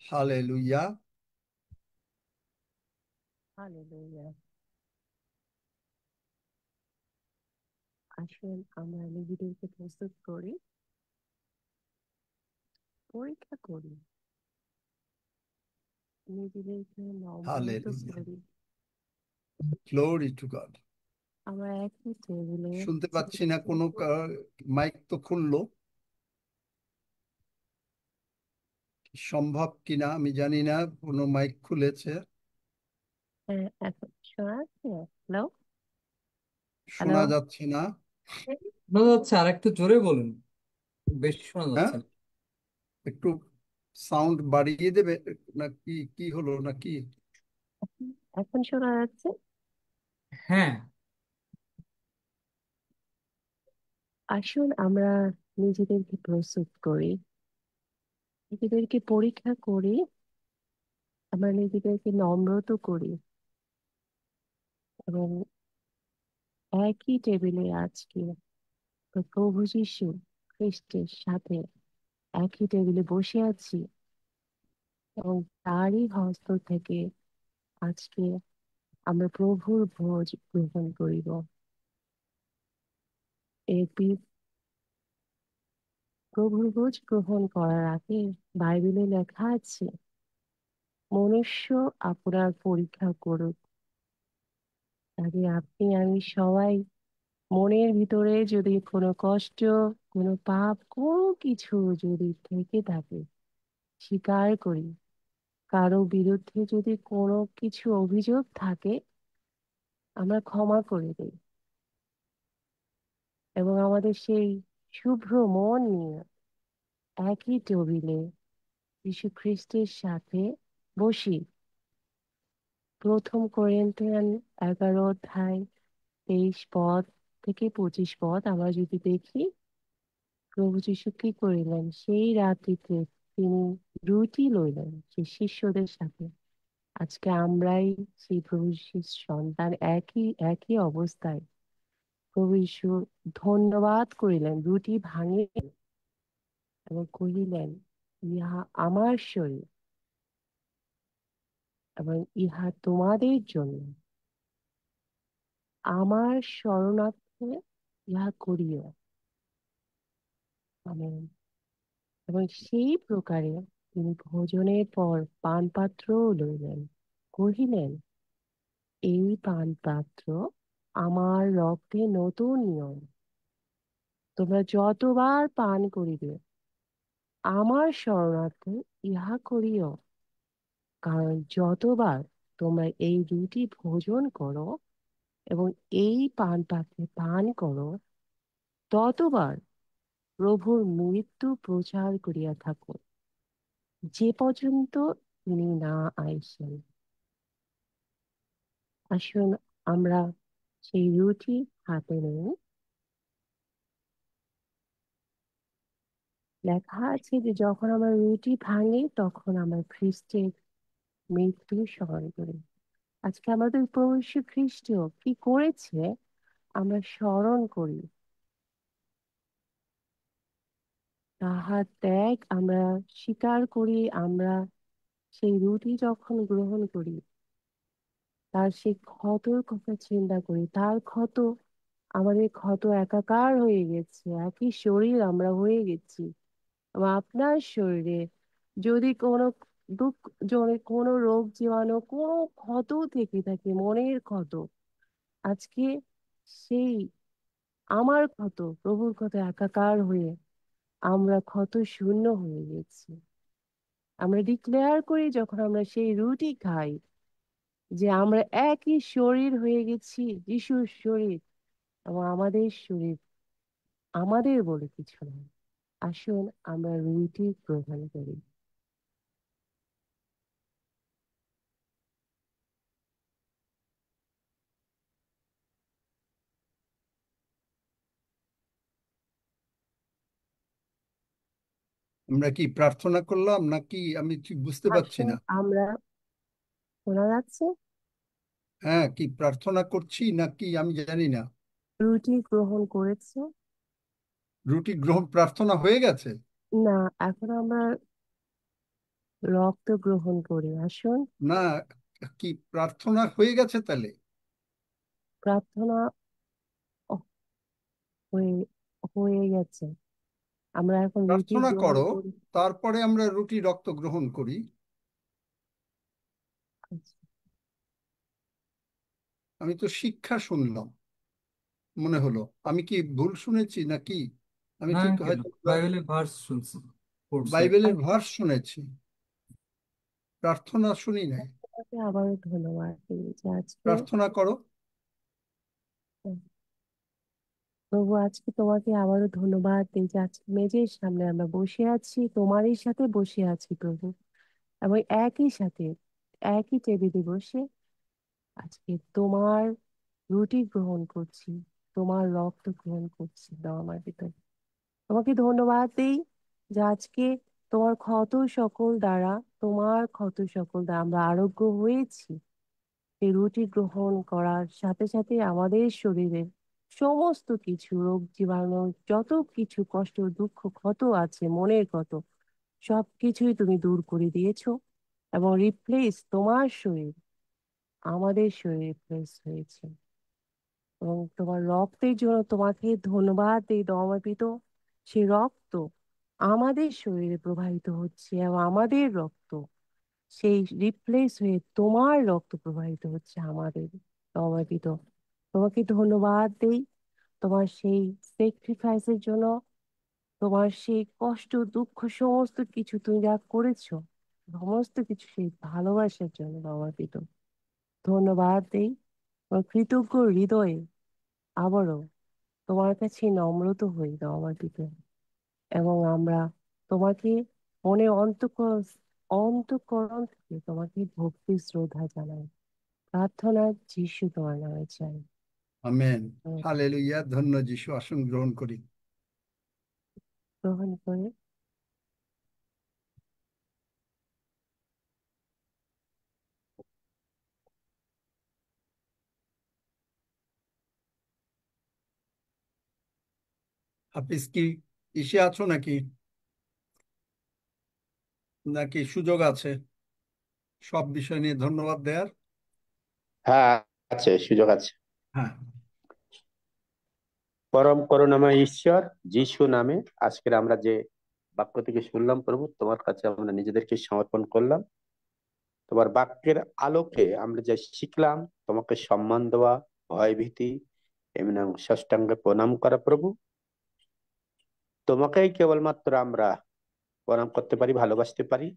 S1: হালেলুয়া।
S10: হালেলুয়া। আসুন আমরা নিজেদেরকে প্রস্তুত করি, পরীক্ষা করি, নিজেদেরকে নম্র
S1: হালেলুয়া।
S10: করি।
S1: Glory two god.
S10: আমরা একই টেবিলে
S1: শুনতে পাচ্ছি না কোনো, মাইক তো খুললো, সম্ভব কিনা আমি জানি না। কোনো মাইক খুলেছে,
S10: এখন শোনা যাচ্ছে? হ্যালো,
S1: শোনা যাচ্ছে না।
S7: শোনা যাচ্ছে, আর একটু জোরে বলুন, বেশি শোনা
S1: হ্যাঁ,
S7: যাচ্ছে না।
S1: একটু সাউন্ড বাড়িয়ে দেবে নাকি? কি হলো নাকি?
S10: এখন শোনা যাচ্ছে?
S7: হ্যাঁ।
S10: আসুন আমরা নিজেদেরকে প্রস্তুত করি, নিজেদেরকে পরীক্ষা করি, আমরা নিজেদেরকে নম্রত করি এবং একই টেবিলে আজকে প্রভু যীশু খ্রিস্টের সাথে একই টেবিলে বসে আছি এবং তারই হস্ত থেকে আজকে আমরা প্রভুর ভোজ গ্রহণ করিব। প্রভুর ভোজ গ্রহণ করার আগে বাইবেলে লেখা আছে, মনুষ্য আপনার পরীক্ষা করুক। আগে আপনি আমি সবাই মনের ভিতরে যদি কোনো কষ্ট, কোনো পাপ, কোনো কিছু যদি থেকে থাকে, স্বীকার করি। কারো বিরুদ্ধে যদি কোনো কিছু অভিযোগ থাকে, আমরা ক্ষমা করে দিই এবং আমাদের সেই শুভ্র মন নিয়ে একই টেবিলে যীশু খ্রিস্টের সাথে বসি। প্রথম করিন্থিয়ান 11 অধ্যায় 23 পদ থেকে 25 পদ আমরা যদি দেখি, প্রভু যীশু কি করিলেন? সেই রাত্রিতে তিনি রুটি লইলেন সেই শিষ্যদের সাথে। আজকে আমরাই সেই প্রভু যীশুর সন্তান, একই একই অবস্থায় প্রভু যীশু ধন্যবাদ করিলেন, রুটি ভাঙিলেন এবং কহিলেন, ইহা আমার শরীর এবং ইহা তোমাদের জন্য, আমার শরণার্থে ইহা করিও। আমেন। এবং সেই প্রকারে তিনি ভোজনের পর পানপাত্র লইলেন, কহিলেন, এই পানপাত্র আমার রক্তে নতুন নিয়ম। তোমরা যতবার পান করিবে আমার শরণার্থে ইহা করিও। কারণ যতবার তোমরা এই রুটি ভোজন করো এবং এই পানপাত্রে পান করো, ততবার প্রভুর মৃত্যু প্রচার করিয়া থাকো, যে পর্যন্ত তিনি না আইসেন। আসুন আমরা সেই রুটি হাতে নিই। লেখা আছে যে যখন আমরা রুটি ভাঙি তখন আমরা খ্রিস্টের মৃত্যু স্মরণ করি। আজকে আমাদের প্রভু যীশু খ্রিস্ট কি করেছে আমরা স্মরণ করি। তাহার ত্যাগ আমরা স্বীকার করি। আমরা সেই রুটি যখন গ্রহণ করি তার সেই ক্ষতর কথা চিন্তা করি। তার ক্ষত আমাদের ক্ষত একাকার হয়ে গেছে, একই শরীর আমরা হয়ে গেছি। এবং আপনার শরীরে যদি কোনো দুঃখ, যদি কোনো রোগ জীবাণু, কোনো ক্ষত থেকে থাকে, মনের ক্ষত, আজকে সেই আমার ক্ষত প্রভুর ক্ষত একাকার হয়ে আমরা ক্ষত শূন্য হয়ে গেছি। আমরা ডিক্লেয়ার করি যখন আমরা সেই রুটি খাই যে আমরা একই শরীর হয়ে গেছি, যিশুর শরীর। এবং আমাদের শরীর আমাদের বলে কিছু নয়। আসুন আমরা রুটি গ্রহণ করি।
S1: আমরা কি প্রার্থনা করলাম নাকি আমি ঠিক বুঝতে পারছি
S10: আসুন
S1: না।
S10: আমরা, শোনা যাচ্ছে?
S1: হ্যাঁ, কি প্রার্থনা করছি নাকি আমি জানি না।
S10: রুটি গ্রহণ করেছে?
S1: রুটি গ্রহণ প্রার্থনা হয়ে গেছে?
S10: না, এখন আমরা রক্ত গ্রহণ করি। আসুন।
S1: না, কি প্রার্থনা হয়ে গেছে তাহলে?
S10: প্রার্থনা হয়ে হয়ে গেছে। আমরা এখন রুটি
S1: প্রার্থনা
S10: গ্রহণ
S1: করো,
S10: করি।
S1: তারপরে আমরা রুটি রক্ত গ্রহণ করি।
S10: আচ্ছা,
S1: আমি তো শিক্ষা শুনলাম মনে হলো। আমি কি ভুল শুনেছি নাকি? আমি
S7: না
S1: ঠিক
S7: আঙ্কেল,
S1: হয়তো
S7: বাইবেলের ভার্স শুনছি, পড়ছি।
S1: বাইবেলের
S10: আচ্ছা,
S1: ভার্স শুনেছি, প্রার্থনা শুনি নাই।
S10: তোমাকে আবারও ধন্যবাদ দিই যে আজকে,
S1: প্রার্থনা করো।
S10: প্রভু, আজকে তোমাকে আবারও ধন্যবাদ দিই যে আজকে মেজের সামনে আমরা বসে আছি, তোমারই সাথে বসে আছি প্রভু। এবং একই সাথে একই টেবিলে বসে আজকে তোমার রুটি গ্রহণ করছি, তোমার রক্ত গ্রহণ করছি। দাও আমার ভিতরে। তোমাকে ধন্যবাদ দিই যে আজকে তোমার ক্ষত সকল দ্বারা, তোমার ক্ষত সকল দ্বারা আমরা আরোগ্য হয়েছি। এই রুটি গ্রহণ করার সাথে সাথে আমাদের শরীরে সমস্ত কিছু রোগ জীবাণু, যত কিছু কষ্ট দুঃখ ক্ষত আছে, মনের ক্ষত, সবকিছুই তুমি দূর করে দিয়েছো। এবং রিপ্লেস তোমার শরীর আমাদের শরীরে রিপ্লেস হয়েছে। এবং তোমার রক্তের জন্য তোমাকে ধন্যবাদ দিই দয়াময়। সেই রক্ত আমাদের শরীরে প্রবাহিত হচ্ছে এবং আমাদের রক্ত সেই রিপ্লেস হয়ে তোমার রক্ত প্রবাহিত হচ্ছে আমাদের দয়াময়। তোমাকে ধন্যবাদ দেই তোমার সেই স্যাক্রিফাইসের জন্য, তোমার সেই কষ্ট দুঃখ সমস্ত কিছু তুমি যা করেছো, সমস্ত কিছু সেই ভালোবাসার জন্য দয়াময়। ধন্যবাদ দেই তোমার কৃতজ্ঞ হৃদয়ে আবারও তোমার কাছে নম্রত হই দয়াময়। এবং আমরা তোমাকে মনে অন্তঃকরণ থেকে তোমাকে ভক্তি শ্রদ্ধা জানাই। প্রার্থনা যিশু তোমার নামে চাই।
S1: আমেন। হালেলুয়া, ধন্য যিশু। আসন গ্রহণ করি।
S10: গ্রহণ করে।
S1: হাফিজ কি ইসে আছো নাকি, নাকি সুযোগ আছে সব বিষয় নিয়ে ধন্যবাদ দেওয়ার?
S6: হ্যাঁ, আছে, সুযোগ আছে।
S1: হ্যাঁ।
S6: পরম করুণাময় ঈশ্বর, যিশু নামে আজকের আমরা যে বাক্য থেকে শুনলাম প্রভু, তোমার কাছে আমরা নিজেদেরকে সমর্পণ করলাম। তোমার বাক্যের আলোকে আমরা যা শিখলাম, তোমাকে সম্মান দেওয়া, ভয় ভীতি এবং সাষ্টাঙ্গে প্রণাম করা প্রভু, তোমাকেই কেবলমাত্র আমরা প্রণাম করতে পারি, ভালোবাসতে পারি।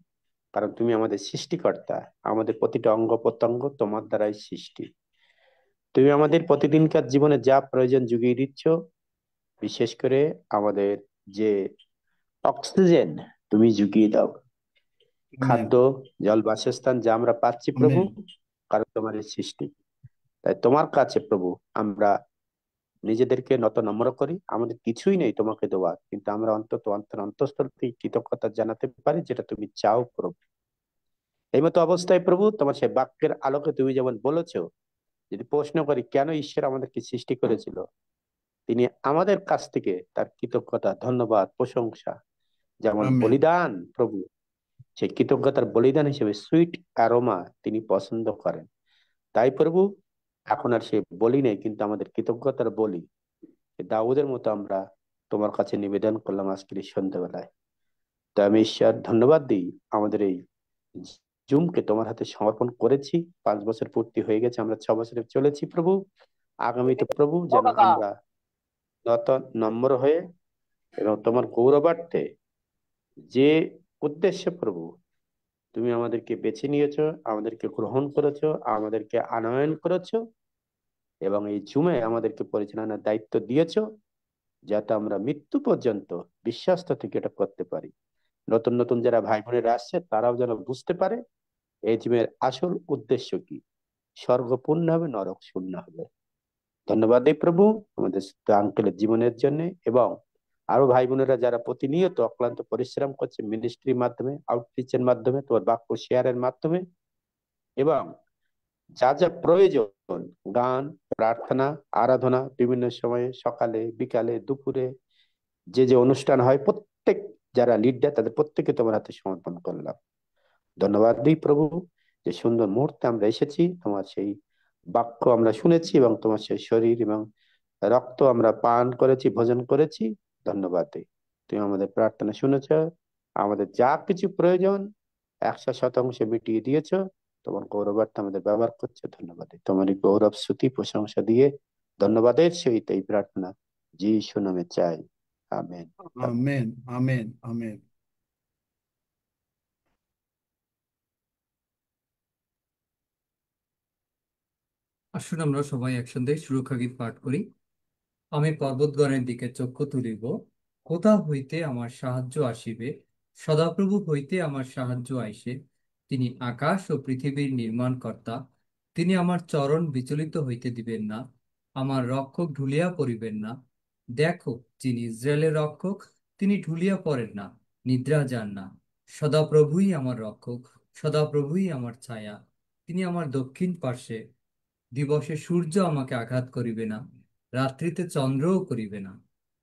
S6: কারণ তুমি আমাদের সৃষ্টিকর্তা, আমাদের প্রতিটা অঙ্গ প্রত্যঙ্গ তোমার দ্বারাই সৃষ্টি। তুমি আমাদের প্রতিদিনকার জীবনে যা প্রয়োজন জুগিয়ে দিচ্ছ, বিশেষ করে আমাদের যে অক্সিজেন তুমি জুগিয়ে দাও।
S1: আমেন।
S6: খাদ্য, জল, বাসস্থান যা আমরা পাচ্ছি প্রভু,
S1: আমেন।
S6: কারণ তোমার এই সৃষ্টি। তাই তোমার কাছে প্রভু আমরা নিজেদেরকে নম্র করি। আমাদের কিছুই নেই তোমাকে দেওয়ার, কিন্তু আমরা অন্তত অন্তঃস্থল থেকে কৃতজ্ঞতা জানাতে পারি, যেটা তুমি চাও প্রভু।
S11: এই মতো অবস্থায় প্রভু তোমার সেই বাক্যের আলোকে তুমি যেমন বলেছো, যদি প্রশ্ন করি কেন ঈশ্বর আমাদেরকে সৃষ্টি করেছিল, তিনি আমাদের কাছ থেকে তার কৃতজ্ঞতা, ধন্যবাদ, প্রশংসা, যেমন
S1: আমেন।
S11: বলিদান প্রভু, সেই কৃতজ্ঞতার বলিদান হিসেবে সুইট অ্যারোমা তিনি পছন্দ করেন। তাই প্রভু এখন আর সে বলি নেই, কিন্তু আমাদের কৃতজ্ঞতার বলি দাউদের মতো আমরা তোমার কাছে নিবেদন করলাম আজকের এই সন্ধ্যাবেলায়। তো আমি ঈশ্বর ধন্যবাদ দিই, আমাদের এই জুমকে তোমার হাতে সমর্পণ করেছি। 5 বছর পূর্তি হয়ে গেছে, আমরা 6 বছরে চলেছি প্রভু। আগামীতে প্রভু যেন আমরা নত নম্র হয়ে এবং তোমার গৌরবার্থে, যে উদ্দেশ্যে প্রভু তুমি আমাদেরকে বেছে নিয়েছো, আমাদেরকে গ্রহণ করেছো, আমাদেরকে আনয়ন করেছো এবং এই জুমে আমাদেরকে পরিচালনার দায়িত্ব দিয়েছো, যাতে আমরা মৃত্যু পর্যন্ত বিশ্বাস্ত থেকে এটা করতে পারি। নতুন নতুন যারা ভাই বোনেরা আসছে তারাও যেন বুঝতে পারে এই জীবনের আসল উদ্দেশ্য কি, স্বর্গ পূর্ণ হবে, নরক শূন্য হবে। ধন্যবাদ এই প্রভু আমাদের আঙ্কেলের জীবনের জন্য, এবং আরো ভাই বোনেরা যারা প্রতিনিয়ত অক্লান্ত পরিশ্রম করছে মিনিস্ট্রির মাধ্যমে, আউটরিচের মাধ্যমে, তোমার বাক্য শেয়ারের মাধ্যমে, এবং যা যা প্রয়োজন, গান, প্রার্থনা, আরাধনা, বিভিন্ন সময়ে সকালে, বিকালে, দুপুরে যে যে অনুষ্ঠান হয়, প্রত্যেক যারা লিডার তাদের প্রত্যেকে তোমার হাতে সমর্পণ করলাম। ধন্যবাদ দিই প্রভু যে সুন্দর মুহূর্তে আমরা এসেছি, তোমার সেই বাক্য আমরা শুনেছি এবং তোমার সেই শরীর এবং রক্ত আমরা পান করেছি, ভোজন করেছি। ধন্যবাদ দিই, তুমি আমাদের প্রার্থনা শুনেছ, আমাদের যা কিছু প্রয়োজন 100% মিটিয়ে দিয়েছ। তোমার গৌরবার্থে আমাদের ব্যবহার করছে। ধন্যবাদ দিই, তোমার এই গৌরব স্তুতি প্রশংসা দিয়ে ধন্যবাদের সহিত এই প্রার্থনা যিশু নামে চাই, আমেন।
S1: আমেন। আমেন। আমেন।
S7: আসুন আমরা সবাই একসঙ্গে সুরক্ষা গীত পাঠ করি। আমি পর্বতগণের দিকে চক্ষু তুলিব, কোথা হইতে আমার সাহায্য আসিবে? সদাপ্রভু হইতে আমার সাহায্য আইসে। তিনি আকাশ ও পৃথিবীর নির্মাণকর্তা। তিনি আমার চরণ বিচলিত হইতে দিবেন না, আমার রক্ষক ঢুলিয়া পড়িবেন না। দেখো, যিনি ইসরায়েলের রক্ষক, তিনি ঢুলিয়া পড়েন না, নিদ্রা যান না। সদাপ্রভুই আমার রক্ষক, সদাপ্রভুই আমার ছায়া। তিনি আমার দক্ষিণ পার্শ্বে। দিবসে সূর্য আমাকে আঘাত করিবে না, রাত্রিতে চন্দ্রও করিবে না।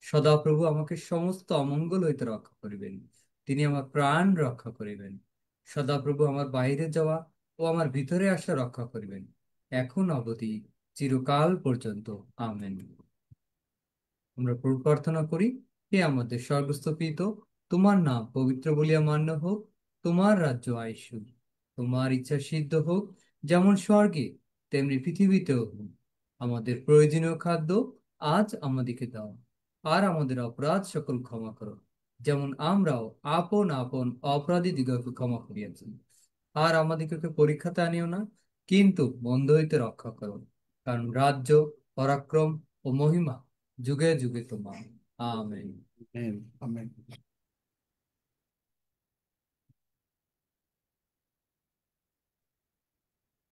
S7: সদাপ্রভু আমাকে সমস্ত অমঙ্গল হইতে রক্ষা করিবেন। তিনি আমার প্রাণ রক্ষা করিবেন। সদাপ্রভু আমার বাইরে যাওয়া ও আমার ভিতরে আসা রক্ষা করিবেন, এখন অবধি, চিরকাল পর্যন্ত। আমেন। আমরা প্রার্থনা করি। হে আমাদের স্বর্গস্থ পিতা, তোমার নাম পবিত্র বলিয়া মান্য হোক, তোমার রাজ্য আইসুক, তোমার ইচ্ছা সিদ্ধ হোক, যেমন স্বর্গে তেমনি পৃথিবীতেও হোক। আমাদের প্রয়োজনীয় খাদ্য আজ আমাদেরকে দাও, আর আমাদের অপরাধ সকল ক্ষমা করো, যেমন আমরাও আপন আপন অপরাধীদিগকে ক্ষমা করিয়াছি। আর আমাদিগকে পরীক্ষাতে আনিও না, কিন্তু মন্দ হইতে রক্ষা করো, কারণ রাজ্য, পরাক্রম ও মহিমা যুগে যুগে তোমার। আমেন।
S1: আমেন। আমেন।